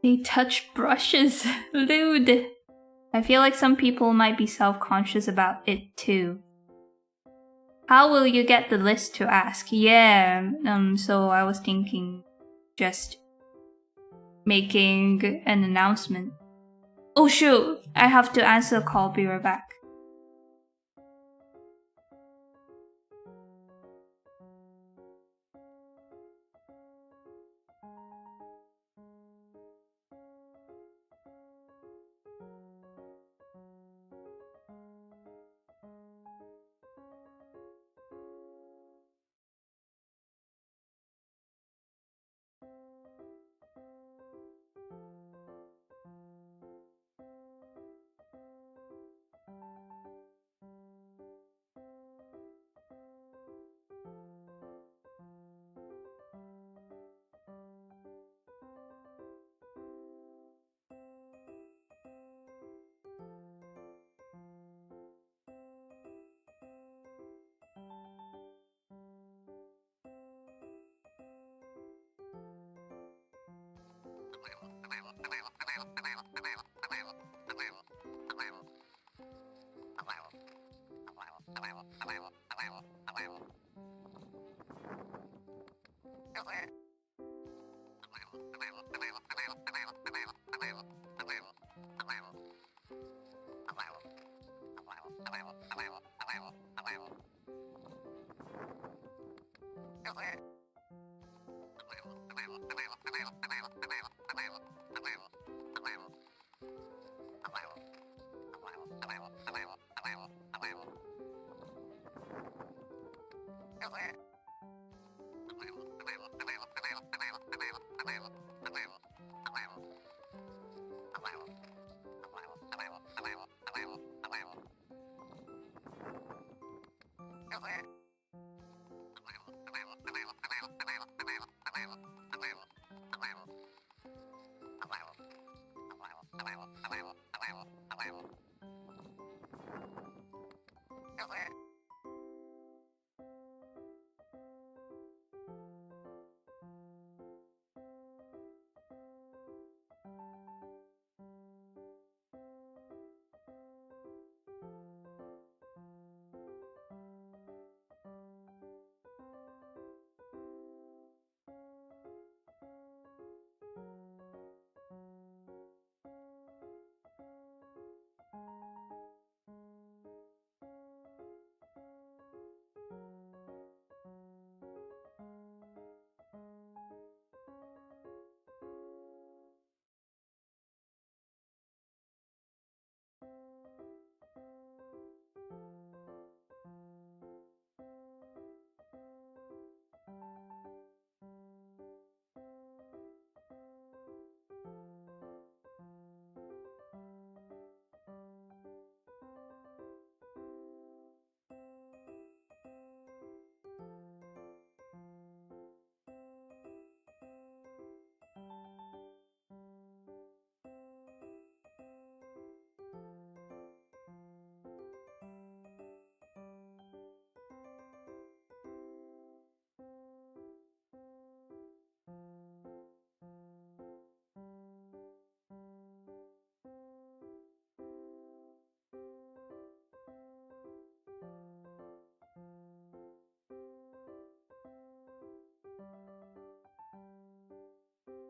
They touch brushes. Lewd. I feel like some people might be self-conscious about it too. How will you get the list to ask? Yeah, so I was thinking just making an announcement. Oh shoot, I have to answer a call, be right back.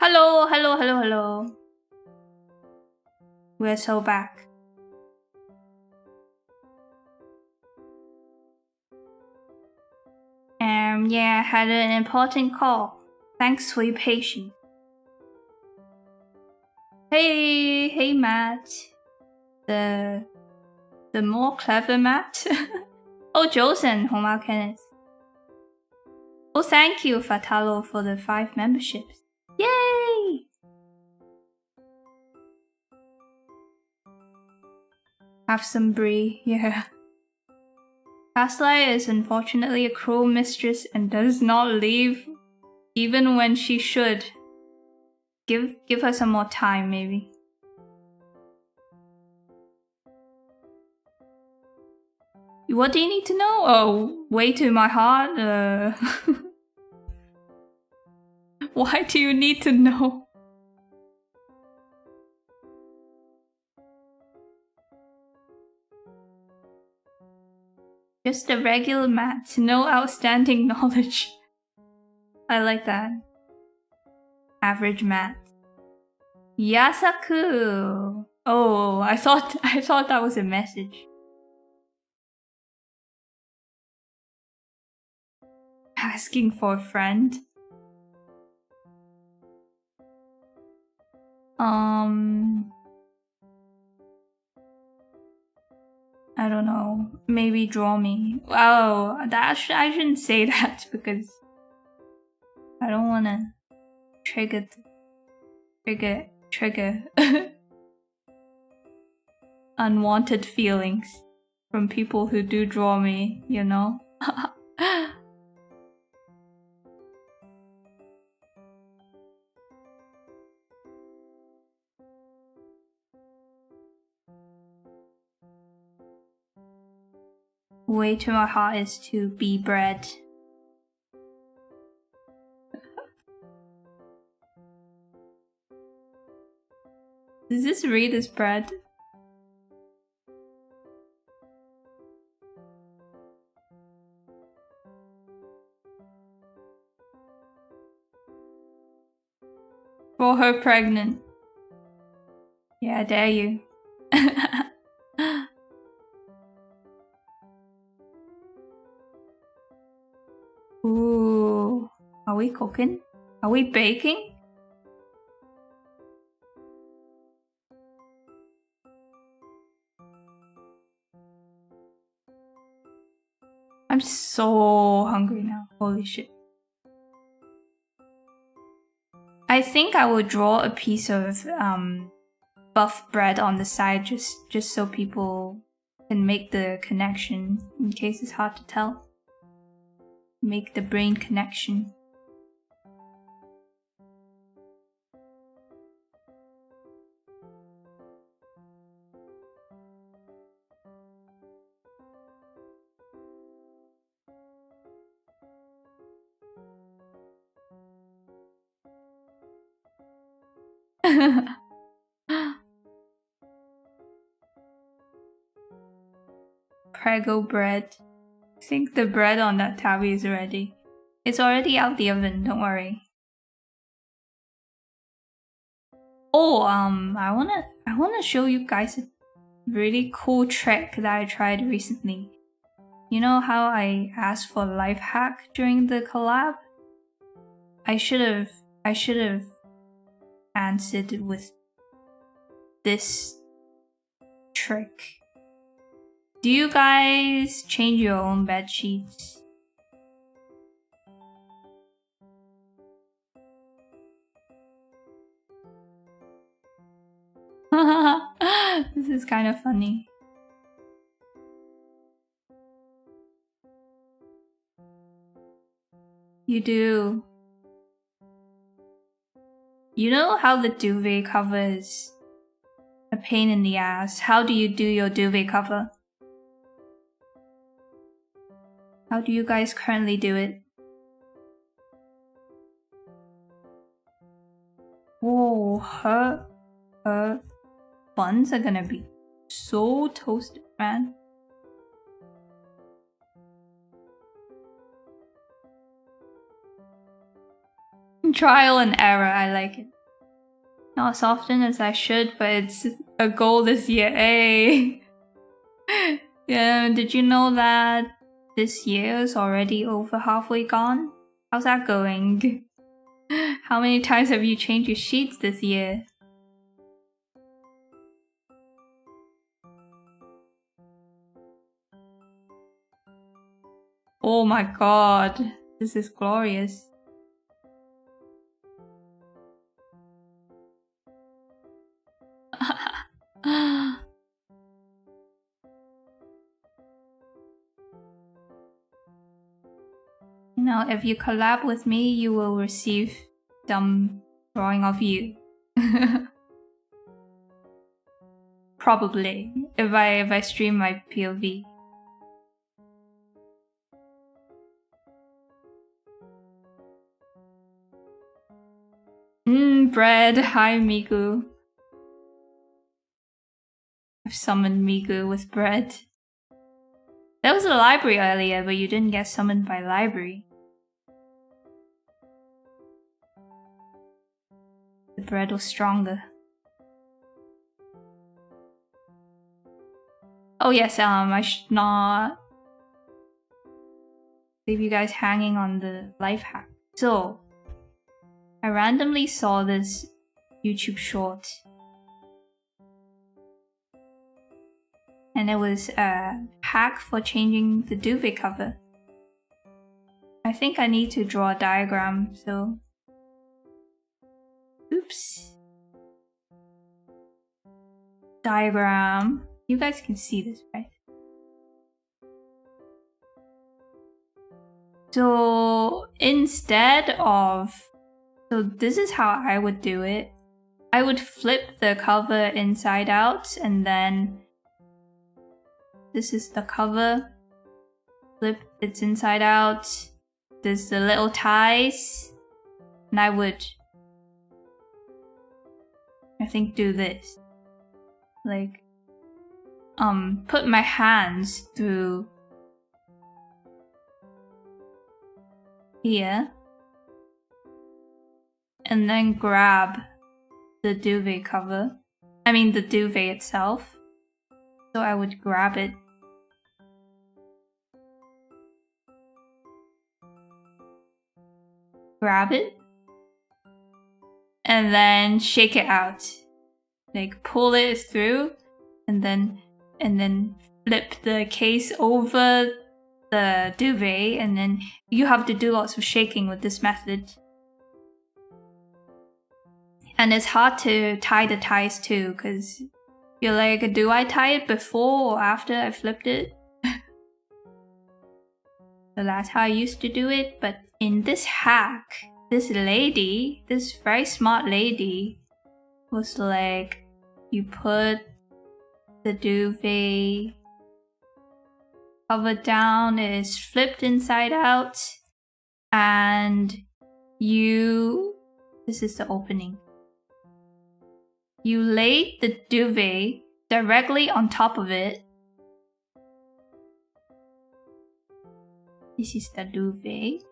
Hello, hello, hello, hello. We're so back. Yeah, I had an important call. Thanks for your patience. Hey, Matt. The more clever Matt. Oh, Josen, Homa Kenneth. Oh, thank you, Fatalo, for the 5 memberships. Yay! Have some brie, yeah. Gaslight is unfortunately a cruel mistress and does not leave even when she should. Give her some more time, maybe. What do you need to know? Oh, way to my heart? Why do you need to know? Just a regular Matt, no outstanding knowledge. I like that. Average Matt. Yasaku! Oh, I thought that was a message. Asking for a friend. I don't know. Maybe draw me. Oh, I shouldn't say that because I don't wanna trigger unwanted feelings from people who do draw me, you know? Way to my heart is to be bread. Does this read as bread? For her pregnant. Yeah, dare you. Ooh, are we cooking? Are we baking? I'm so hungry now. Holy shit. I think I will draw a piece of buff bread on the side just so people can make the connection in case it's hard to tell. Make the brain connection. Prego bread. I think the bread on that Tabby is ready. It's already out the oven, don't worry. Oh, I wanna show you guys a really cool trick that I tried recently. You know how I asked for a life hack during the collab? I should have answered with this trick. Do you guys change your own bed sheets? This is kind of funny. You do. You know how the duvet cover is a pain in the ass? How do you do your duvet cover? How do you guys currently do it? Whoa, her buns are gonna be so toasted, man. Trial and error, I like it. Not as often as I should, but it's a goal this year. Hey! Yeah, did you know that this year is already over halfway gone? How's that going? How many times have you changed your sheets this year? Oh my god, this is glorious. Now, if you collab with me, you will receive some drawing of you. Probably, if I stream my POV. Bread. Hi, Migu. I've summoned Migu with bread. There was a library earlier, but you didn't get summoned by library. The bread was stronger. Oh yes, I should not leave you guys hanging on the life hack. So, I randomly saw this YouTube short. And it was a hack for changing the duvet cover. I think I need to draw a diagram, so... Oops. Diagram. You guys can see this, right? So instead of... So this is how I would do it. I would flip the cover inside out and then... This is the cover. Flip it inside out. There's the little ties. And I would... I think do this. Like... put my hands through... here. And then grab the duvet cover. I mean the duvet itself. So I would grab it. Grab it. And then shake it out. Like pull it through. And then flip the case over the duvet. And then you have to do lots of shaking with this method. And it's hard to tie the ties too, because you're like, do I tie it before or after I flipped it? So that's how I used to do it. But in this hack, this lady, this very smart lady, was like, you put the duvet cover down, it is flipped inside out, and this is the opening. You lay the duvet directly on top of it. This is the duvet.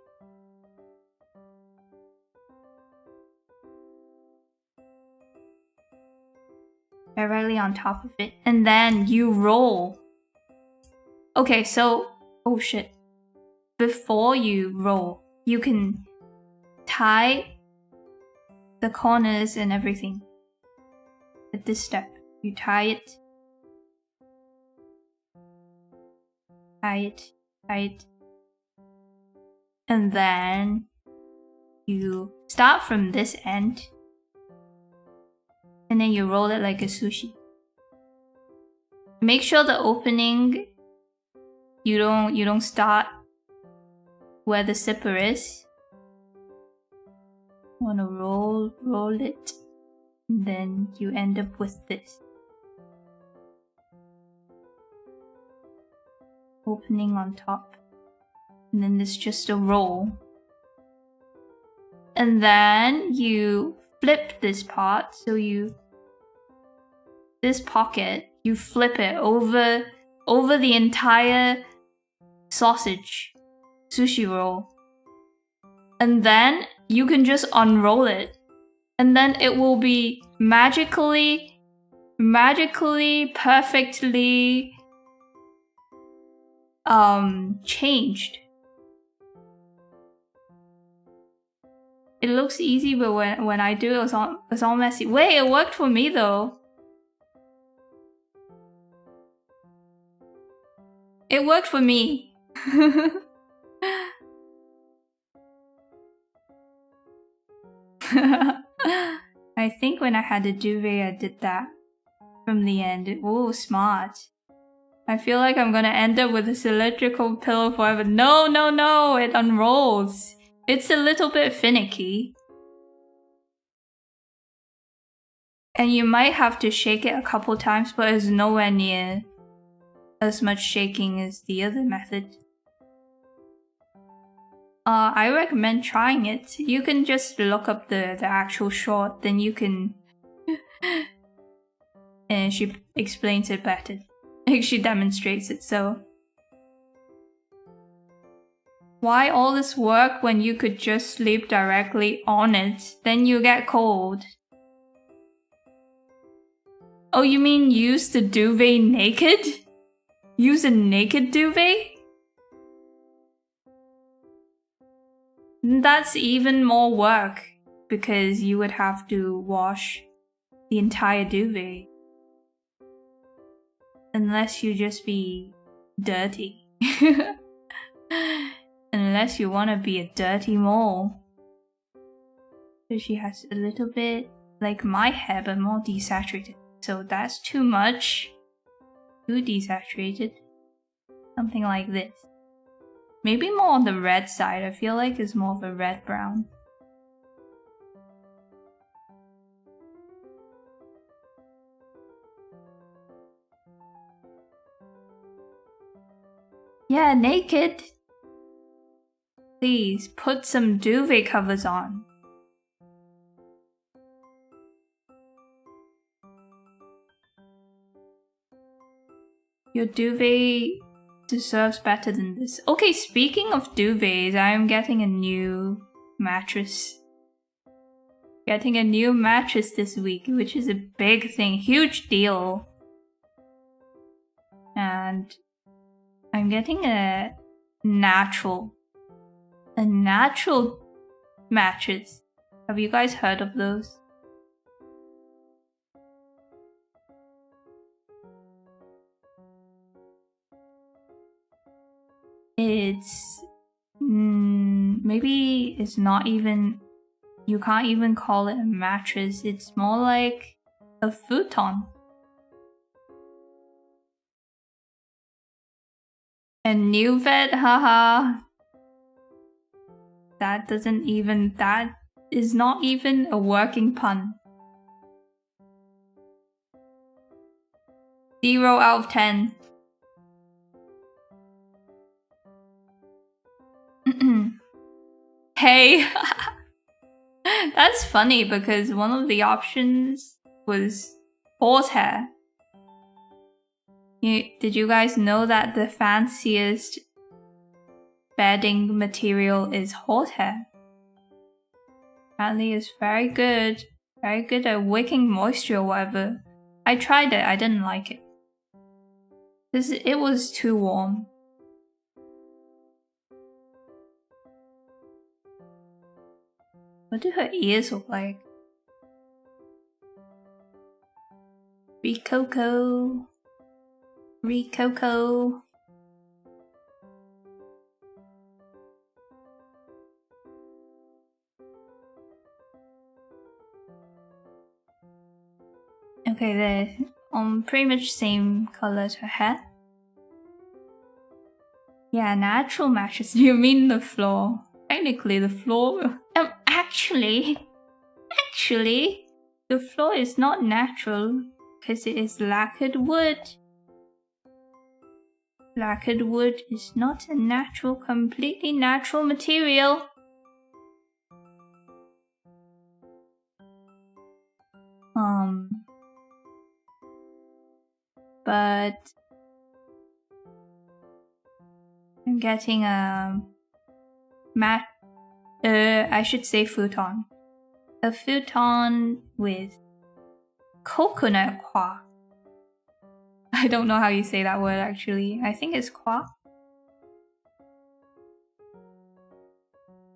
Directly on top of it. And then you roll. Okay, so... Oh shit. Before you roll, you can tie the corners and everything. At this step, you tie it. Tie it. Tie it. And then you start from this end. And then you roll it like a sushi. Make sure the opening, you don't start where the zipper is. You wanna roll it, and then you end up with this. Opening on top. And then there's just a roll. And then you flip this part, so this pocket, you flip it over the entire sausage sushi roll. And then you can just unroll it. And then it will be magically, perfectly changed. It looks easy, but when I do it, it's all messy. Wait, it worked for me though. It worked for me. I think when I had a duvet, I did that from the end. Ooh, smart. I feel like I'm gonna end up with a cylindrical pillow forever. No, no, no, it unrolls. It's a little bit finicky. And you might have to shake it a couple times, but it's nowhere near as much shaking as the other method. I recommend trying it. You can just look up the actual short, then you can... And she explains it better. She demonstrates it, so... Why all this work when you could just sleep directly on it? Then you get cold. Oh, you mean use the duvet naked? Use a naked duvet? That's even more work, because you would have to wash the entire duvet. Unless you just be dirty. Unless you want to be a dirty mole. So she has a little bit like my hair, but more desaturated. So that's too much. Too desaturated. Something like this. Maybe more on the red side. I feel like it's more of a red-brown. Yeah, naked. Please, put some duvet covers on. Your duvet deserves better than this. Okay, speaking of duvets, I am getting a new mattress. Getting a new mattress this week, which is a big thing, huge deal. And I'm getting a natural mattress. Have you guys heard of those? It's maybe it's not even, you can't even call it a mattress. It's more like a futon. A new vet, haha. That is not even a working pun. 0 out of 10. Hey! That's funny because one of the options was horsehair. Did you guys know that the fanciest bedding material is horsehair? Apparently it's very good at wicking moisture or whatever. I tried it, I didn't like it. It was too warm. What do her ears look like? Ricoco. Okay, they're pretty much same color as her hair. Yeah, natural mattress. You mean the floor? Technically, the floor. Actually, the floor is not natural because it is lacquered wood. Lacquered wood is not a completely natural material. But I'm getting a I should say futon. A futon with coconut qua. I don't know how you say that word actually. I think it's qua.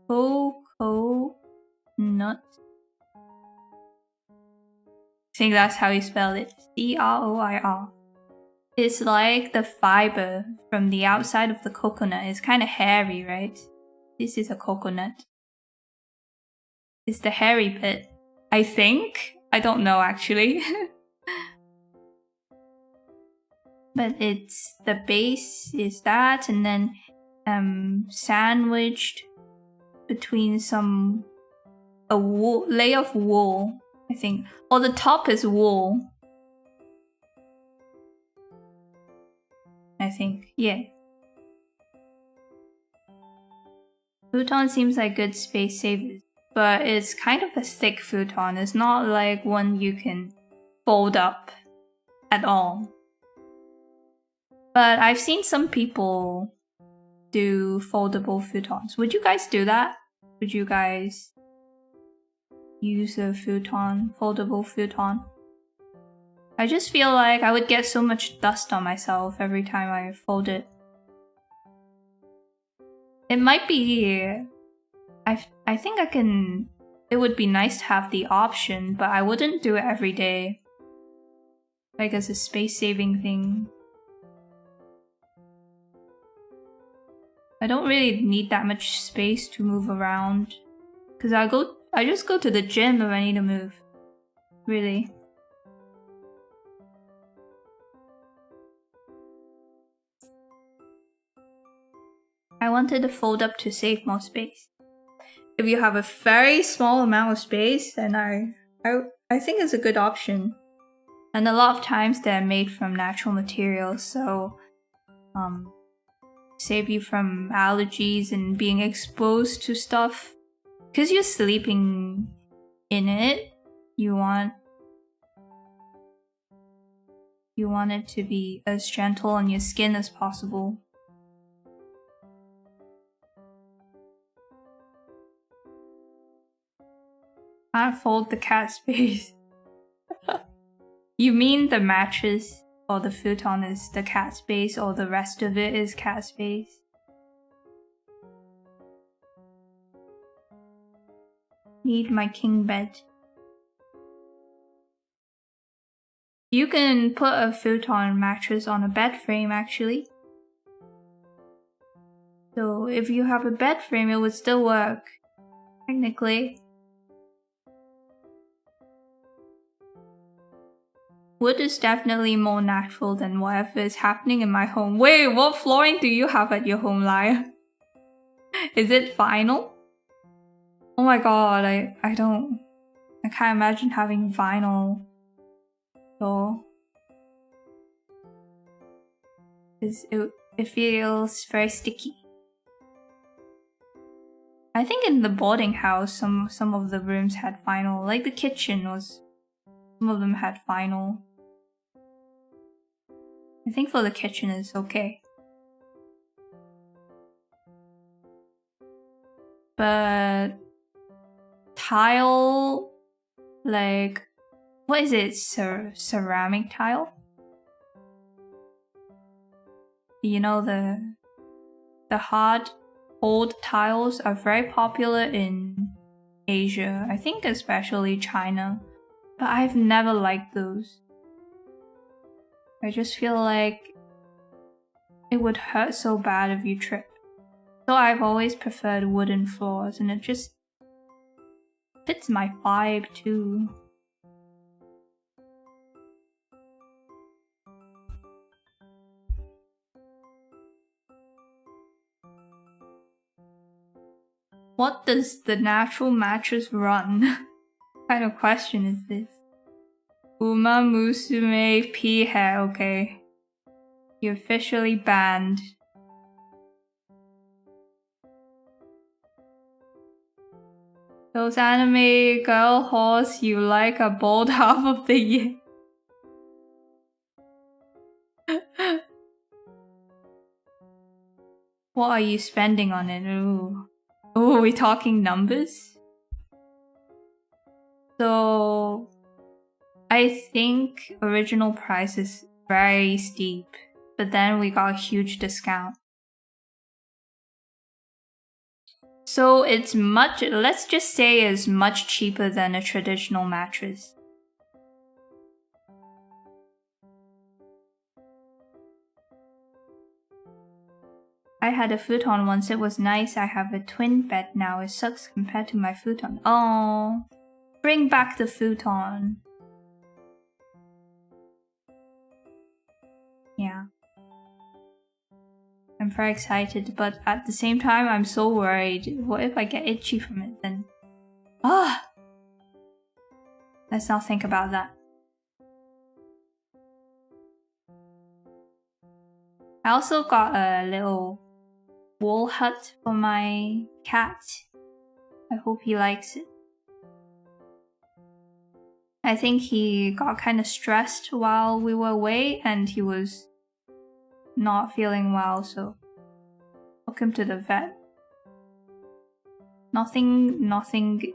Coconut. I think that's how you spell it. C-R-O-I-R. It's like the fiber from the outside of the coconut. It's kind of hairy, right? This is a coconut. It's the hairy bit. I think. I don't know actually. But it's the base is that, and then sandwiched between a layer of wool, I think. Or the top is wool. I think, yeah. Futon seems like good space savers, but it's kind of a thick futon. It's not like one you can fold up at all. But I've seen some people do foldable futons. Would you guys do that? Would you guys use a futon, foldable futon? I just feel like I would get so much dust on myself every time I fold it. It might be... I think I can... It would be nice to have the option, but I wouldn't do it every day. Like as a space-saving thing. I don't really need that much space to move around. Cause I just go to the gym if I need to move. Really. I wanted to fold up to save more space. If you have a very small amount of space, then I think it's a good option. And a lot of times they're made from natural materials, so save you from allergies and being exposed to stuff. Because you're sleeping in it, you want it to be as gentle on your skin as possible. Can't fold the cat space. You mean the mattress or the futon is the cat space, or the rest of it is cat space? Need my king bed. You can put a futon mattress on a bed frame actually. So if you have a bed frame, it would still work, technically. Wood is definitely more natural than whatever is happening in my home. Wait, what flooring do you have at your home, Liar? Is it vinyl? Oh my god, I can't imagine having vinyl floor. It feels very sticky. I think in the boarding house, some of the rooms had vinyl. Like the kitchen was, some of them had vinyl. I think for the kitchen it's okay. But tile, like, what is it? Ceramic tile? You know, the hard, old tiles are very popular in Asia. I think especially China. But I've never liked those. I just feel like it would hurt so bad if you trip. So I've always preferred wooden floors, and it just fits my vibe too. What does the natural mattress run? What kind of question is this? Uma Musume P hair, okay. You're officially banned. Those anime girl horse you like are bald half of the year. What are you spending on it? Ooh. Oh, we're talking numbers? So I think original price is very steep, but then we got a huge discount. So it's much, let's just say it's much cheaper than a traditional mattress. I had a futon once, it was nice. I have a twin bed now, it sucks compared to my futon. Oh, bring back the futon. Yeah. I'm very excited, but at the same time, I'm so worried. What if I get itchy from it then? Ah! Let's not think about that. I also got a little wool hut for my cat. I hope he likes it. I think he got kind of stressed while we were away and he was not feeling well, so took him to the vet. Nothing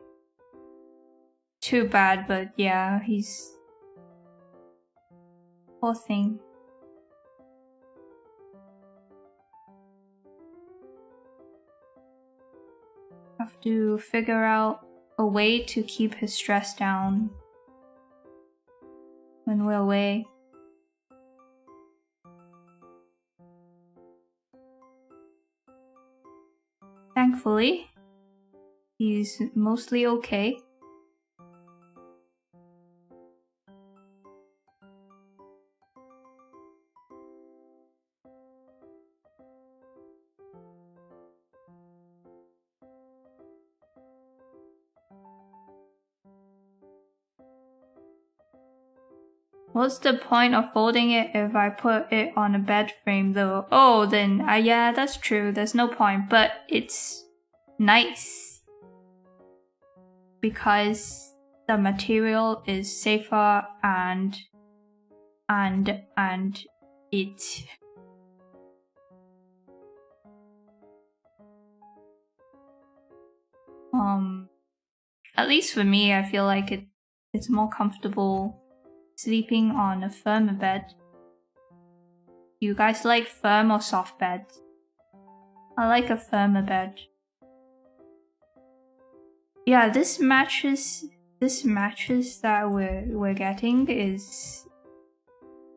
too bad, but yeah, he's poor thing. Have to figure out a way to keep his stress down when we're away. Thankfully, he's mostly okay. What's the point of folding it if I put it on a bed frame though? Oh, then yeah, that's true. There's no point, but it's nice because the material is safer and it at least for me, I feel like it's more comfortable sleeping on a firmer bed. Do you guys like firm or soft beds? I like a firmer bed. Yeah, this mattress that we're getting is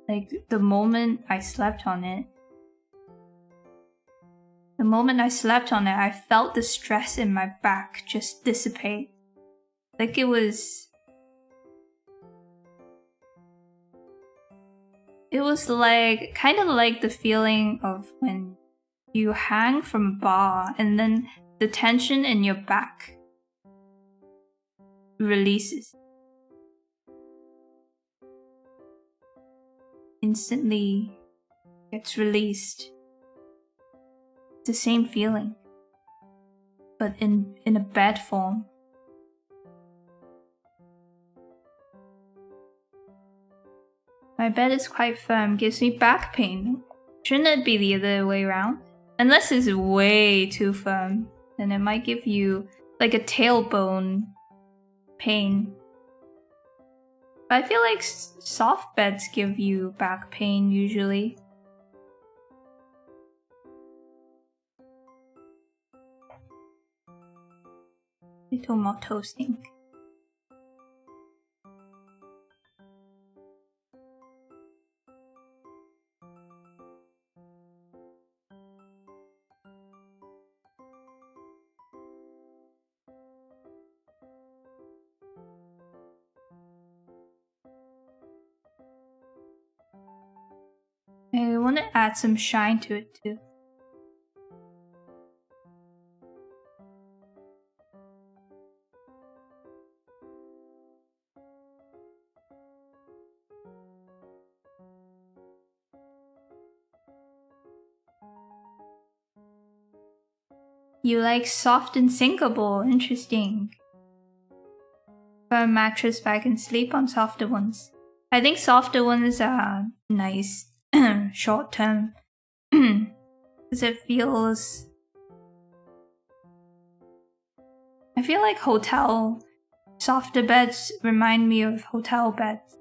like the moment I slept on it. The moment I slept on it, I felt the stress in my back just dissipate. Like it was like kind of like the feeling of when you hang from a bar and then the tension in your back releases. Instantly gets released. It's the same feeling, but in a bed form. My bed is quite firm, gives me back pain. Shouldn't it be the other way around? Unless it's way too firm, then it might give you like a tailbone pain. But I feel like soft beds give you back pain usually. Little more toasting. I want to add some shine to it too. You like soft and sinkable, interesting. For a mattress, but I can sleep on softer ones. I think softer ones are nice short term because it feels feel like hotel softer beds remind me of hotel beds.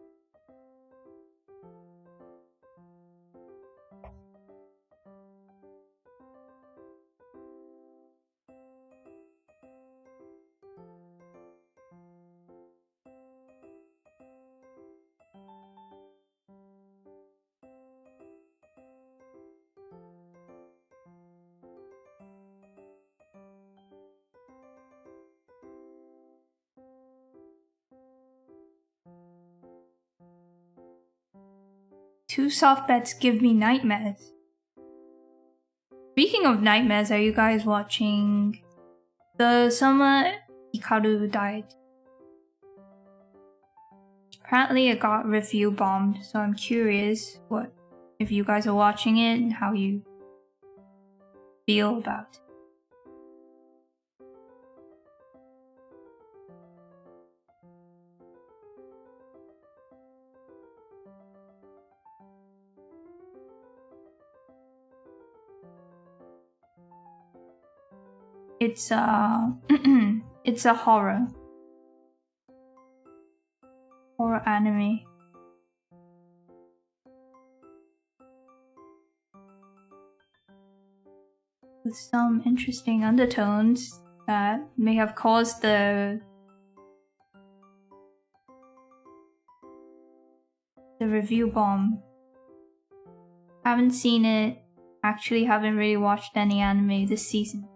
Two soft beds give me nightmares. Speaking of nightmares, are you guys watching the summer Hikaru died? Apparently it got review bombed, so I'm curious if you guys are watching it and how you feel about it. It's it's a horror anime. With some interesting undertones that may have caused the review bomb. Haven't seen it. Actually haven't really watched any anime this season.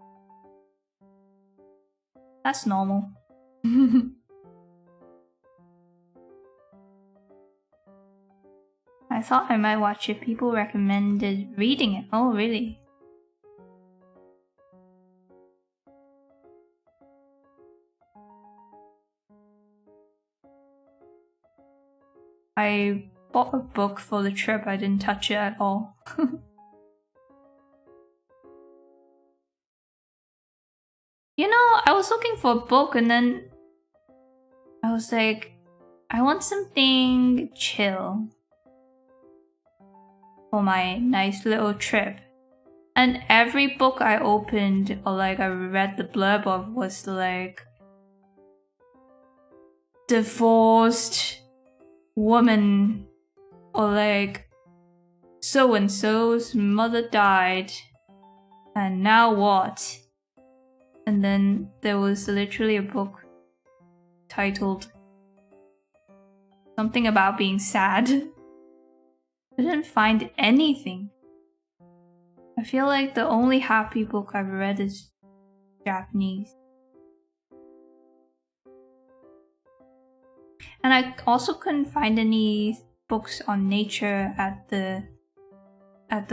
That's normal. I thought I might watch it. People recommended reading it. Oh, really? I bought a book for the trip. I didn't touch it at all. You know, I was looking for a book and then I was like, I want something chill for my nice little trip. And every book I opened or like I read the blurb of was like, divorced woman, or like so and so's mother died and now what? And then there was literally a book titled something about being sad. I didn't find anything. I feel like the only happy book I've read is Japanese. And I also couldn't find any books on nature at the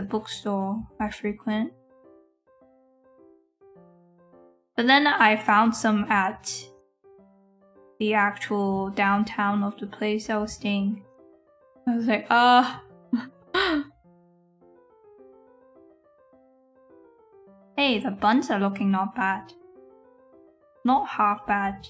bookstore I frequent. But then I found some at the actual downtown of the place I was staying. I was like, Hey, the buns are looking not bad. Not half bad.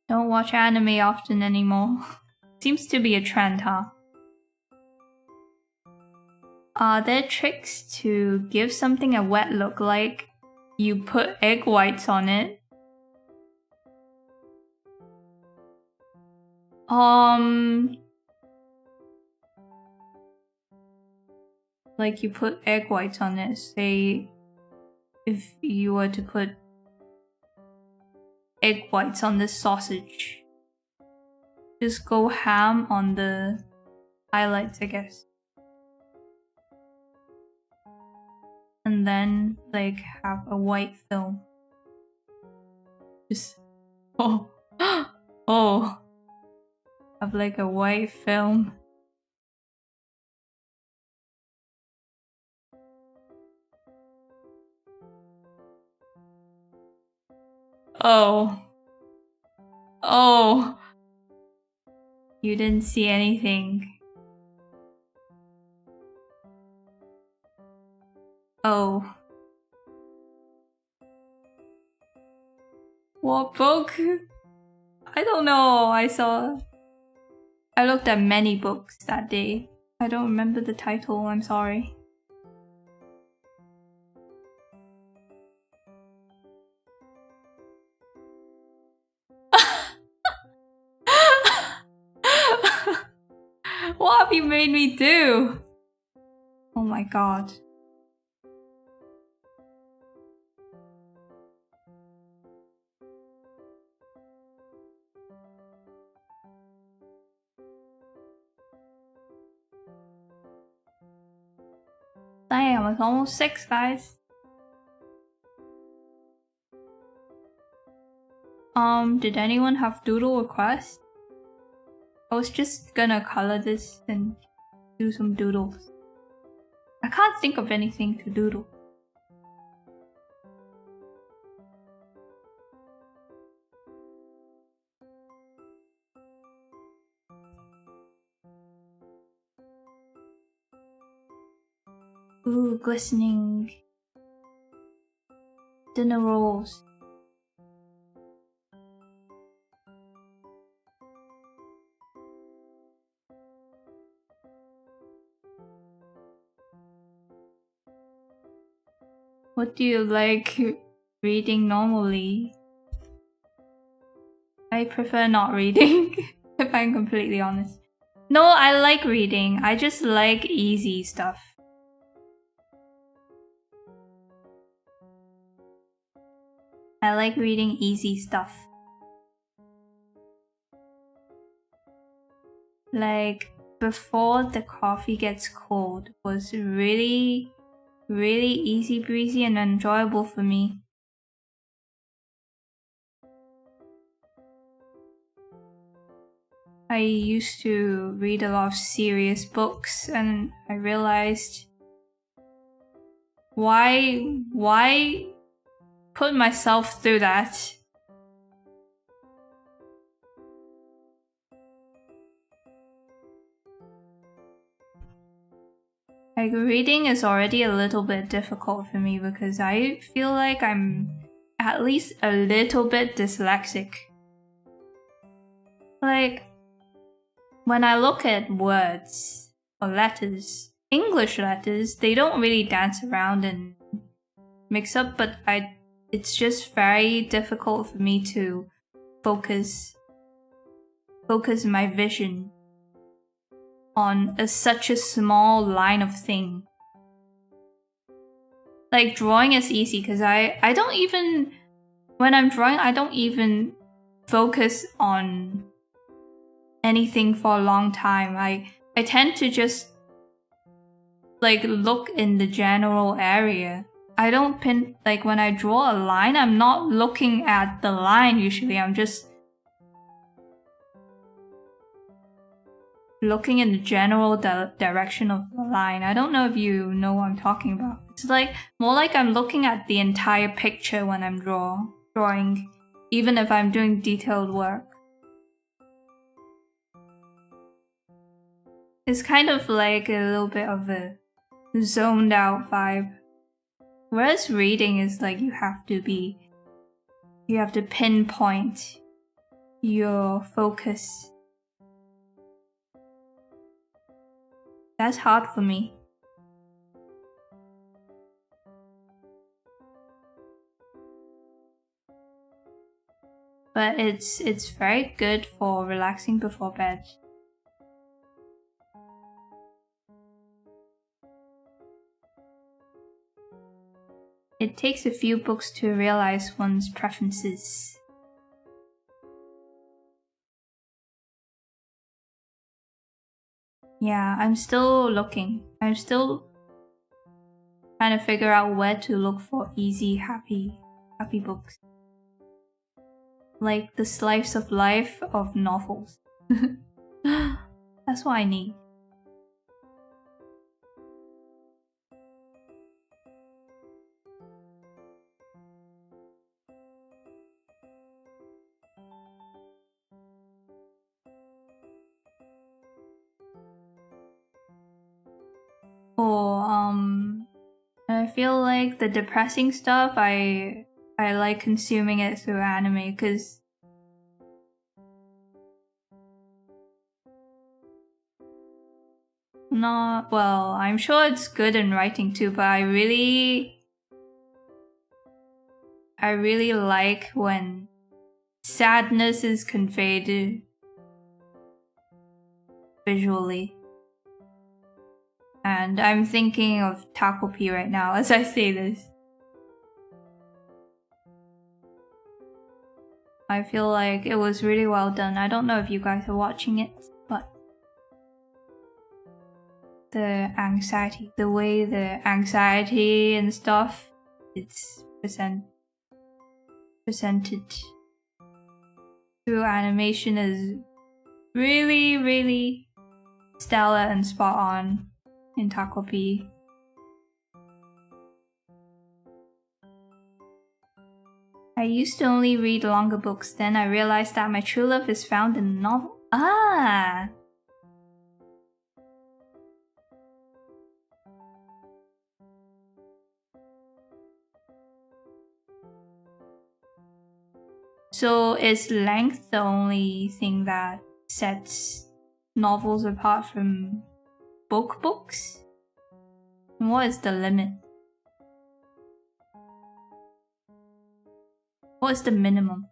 Don't watch anime often anymore. Seems to be a trend, huh? Are there tricks to give something a wet look, like you put egg whites on it? Like you put egg whites on it. Say if you were to put egg whites on this sausage, just go ham on the highlights, I guess. And then like have a white film. Just oh, have like a white film. Oh, you didn't see anything. Oh. What book? I don't know. I saw I looked at many books that day. I don't remember the title, I'm sorry. What have you made me do? Oh my god. Damn, it's almost 6, guys. Did anyone have doodle requests? I was just gonna color this and do some doodles. I can't think of anything to doodle. Ooh, glistening. Dinner rolls. What do you like reading normally? I prefer not reading, if I'm completely honest. No, I like reading. I just like easy stuff. I like reading easy stuff. Like, Before the Coffee Gets Cold was really easy breezy and enjoyable for me. I used to read a lot of serious books and I realized why put myself through that? Like, reading is already a little bit difficult for me because I feel like I'm at least a little bit dyslexic. Like, when I look at words or letters, English letters, they don't really dance around and mix up, but it's just very difficult for me to focus my vision on such a small line of thing. Like, drawing is easy because I don't even, when I'm drawing, I don't even focus on anything for a long time. I tend to just like look in the general area. I don't like when I draw a line, I'm not looking at the line usually. I'm just looking in the general direction of the line. I don't know if you know what I'm talking about. It's like more like I'm looking at the entire picture when I'm drawing, even if I'm doing detailed work. It's kind of like a little bit of a zoned out vibe. Whereas reading is like you have to pinpoint your focus. That's hard for me. But it's very good for relaxing before bed. It takes a few books to realize one's preferences. Yeah, I'm still looking. I'm still trying to figure out where to look for easy, happy books. Like the slice of life of novels. That's what I need. I feel like the depressing stuff, I like consuming it through anime, because not... Well, I'm sure it's good in writing too, but I really like when sadness is conveyed visually. And I'm thinking of Takopi right now as I say this. I feel like it was really well done. I don't know if you guys are watching it, but the anxiety, the way the anxiety and stuff it's presented through animation is really, really stellar and spot on in Takopi. I used to only read longer books, then I realized that my true love is found in a novel. Ah! So is length the only thing that sets novels apart from books? And what is the limit? What is the minimum?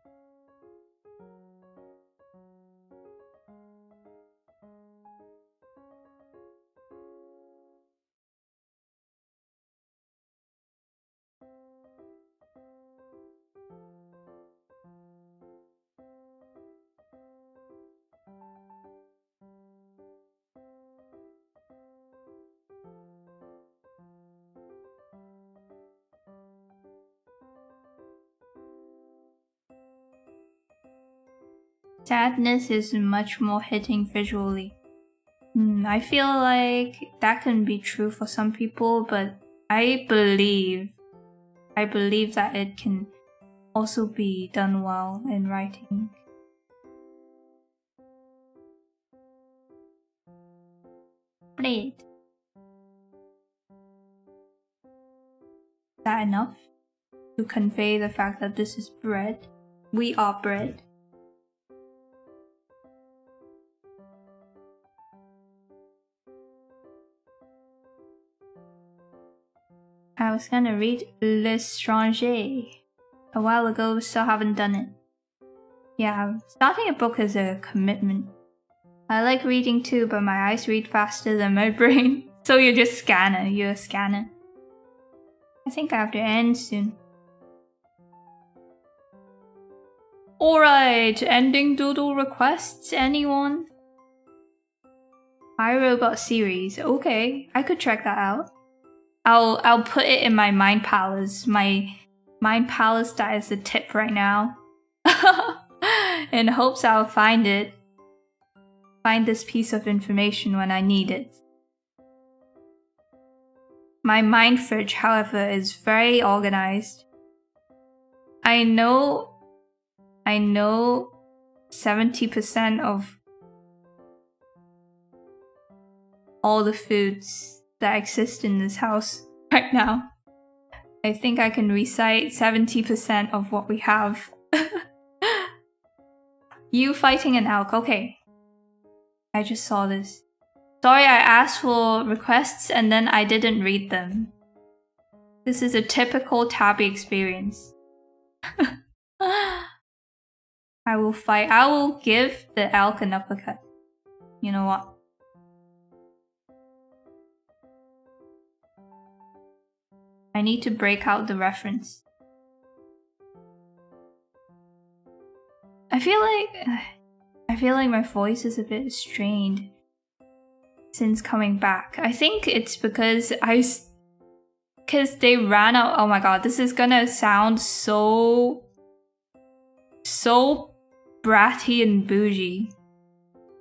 Sadness is much more hitting visually. I feel like that can be true for some people, but I believe that it can also be done well in writing. Bread. Is that enough to convey the fact that this is bread? We are bread. I was gonna read L'Étranger a while ago, still haven't done it. Yeah, starting a book is a commitment. I like reading too, but my eyes read faster than my brain. So you're a scanner. I think I have to end soon. Alright, ending doodle requests, anyone? iRobot series, okay, I could check that out. I'll put it in my Mind Palace. My Mind Palace that is a tip right now. In hopes I'll find it. Find this piece of information when I need it. My mind fridge, however, is very organized. I know 70% of all the foods that exist in this house right now. I think I can recite 70% of what we have. You fighting an elk, okay. I just saw this. Sorry I asked for requests and then I didn't read them. This is a typical Tabby experience. I will fight. I will give the elk an uppercut. You know what? I need to break out the reference. I feel like my voice is a bit strained since coming back. I think it's because they ran out. Oh my god, this is gonna sound so bratty and bougie.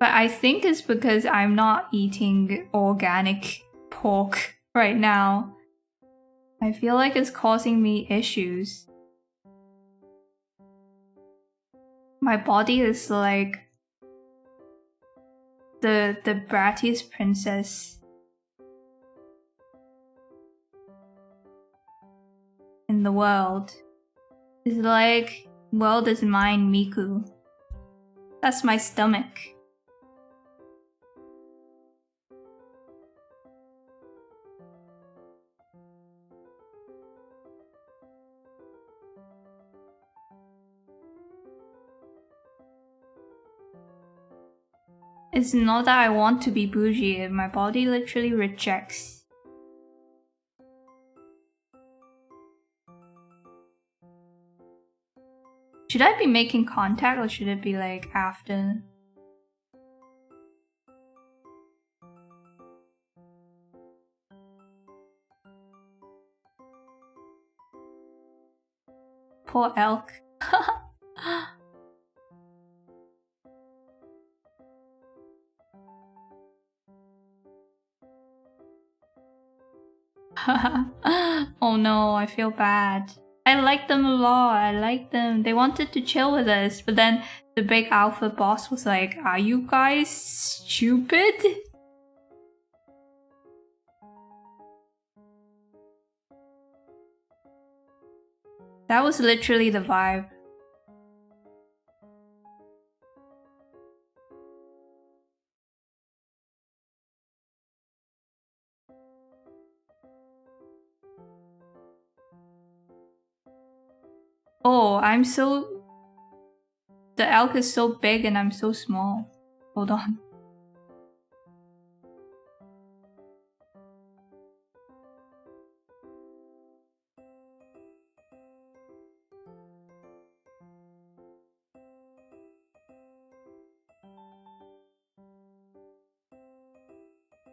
But I think it's because I'm not eating organic pork right now. I feel like it's causing me issues. My body is like the brattiest princess in the world. It's like world is mine, Miku. That's my stomach. It's not that I want to be bougie, my body literally rejects. Should I be making contact or should it be like after? Poor elk. Oh no, I feel bad. I like them a lot, I like them. They wanted to chill with us, but then the big alpha boss was like, are you guys stupid? That was literally the vibe. Oh, I'm so... The elk is so big and I'm so small. Hold on.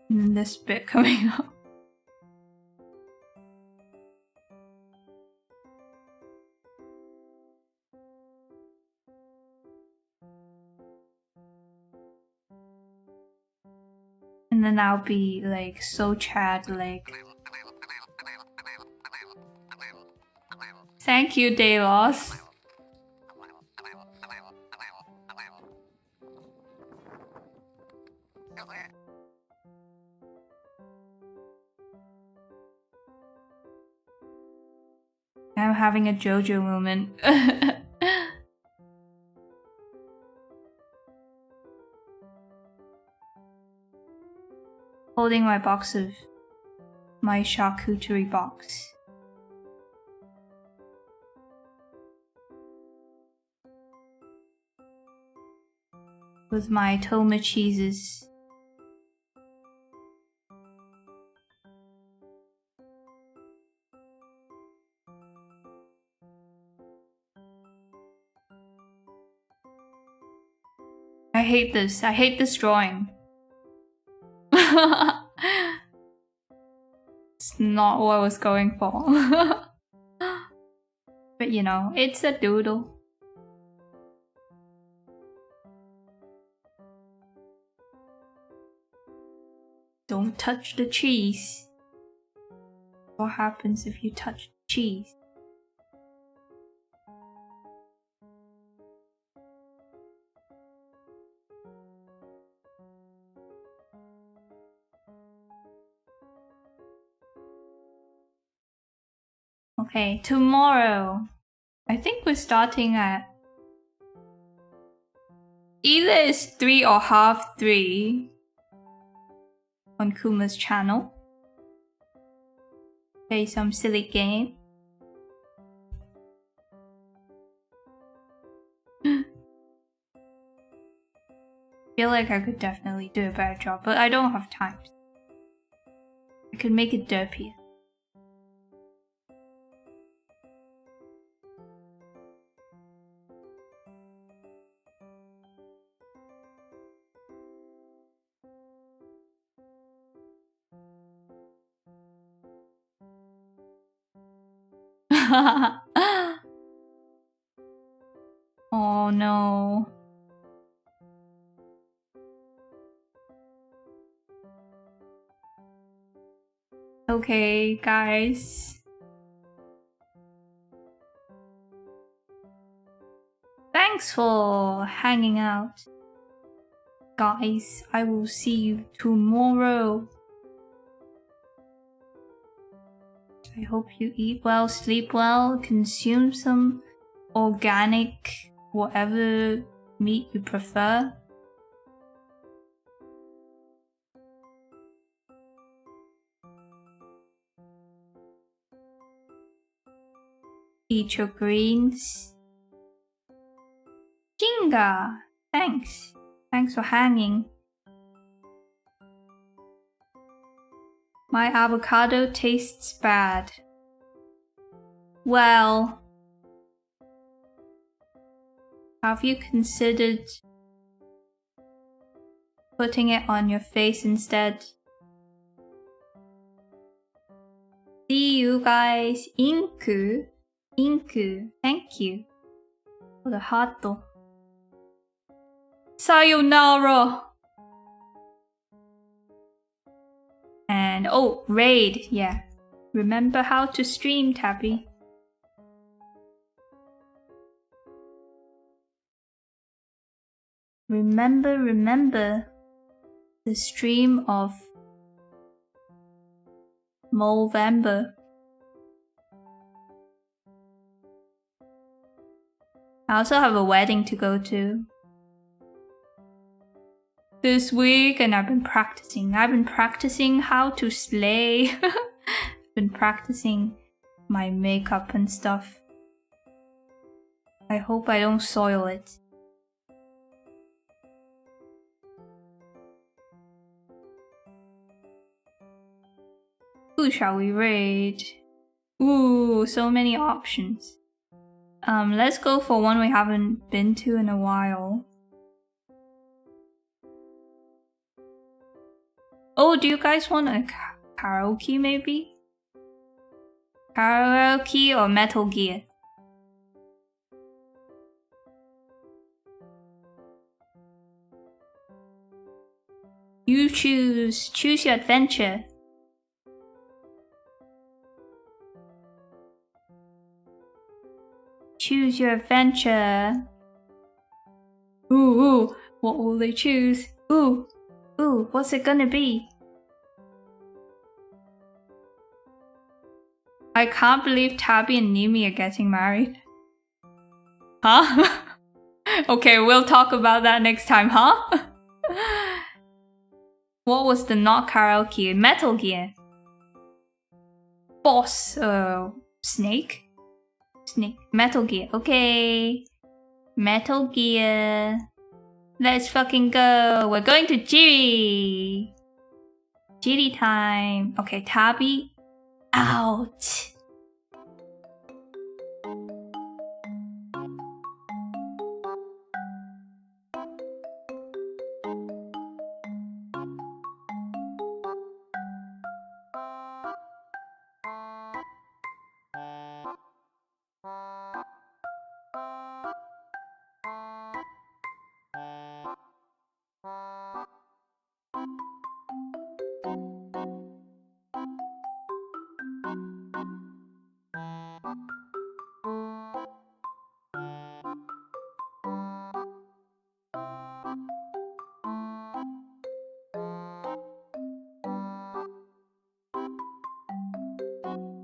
And then this bit coming up. And then I'll be like so Chad like. Thank you, Delos. I'm having a JoJo moment. Holding my box of my charcuterie box. With my Toma cheeses. I hate this. I hate this drawing. It's not what I was going for. But you know, it's a doodle. Don't touch the cheese. What happens if you touch the cheese? Okay, tomorrow. I think we're starting at... Either it's 3 or half 3 on Kuma's channel. Play some silly game. Feel like I could definitely do a better job, but I don't have time. I could make it derpier. Oh no. Okay, guys. Thanks for hanging out. Guys, I will see you tomorrow. I hope you eat well, sleep well, consume some organic, whatever meat you prefer. Eat your greens. Jinga! Thanks. Thanks for hanging. My avocado tastes bad. Well, have you considered putting it on your face instead? See you guys. Inku. Thank you for the heart. Sayonara. And oh, raid. Yeah. Remember how to stream, Tabby. Remember the stream of Movember. I also have a wedding to go to this week, and I've been practicing. I've been practicing how to slay. Been practicing my makeup and stuff. I hope I don't soil it. Who shall we raid? Ooh, so many options. Let's go for one we haven't been to in a while. Oh, do you guys want a karaoke maybe? Karaoke or Metal Gear? You choose. Choose your adventure. Choose your adventure. Ooh, what will they choose? Ooh, what's it gonna be? I can't believe Tabby and Nimi are getting married. Huh? Okay, we'll talk about that next time, huh? What was the not karaoke? Metal Gear. Boss, Snake? Metal Gear. Okay. Metal Gear. Let's fucking go. We're going to Jiri. Jiri time. Okay, Tabby. Out.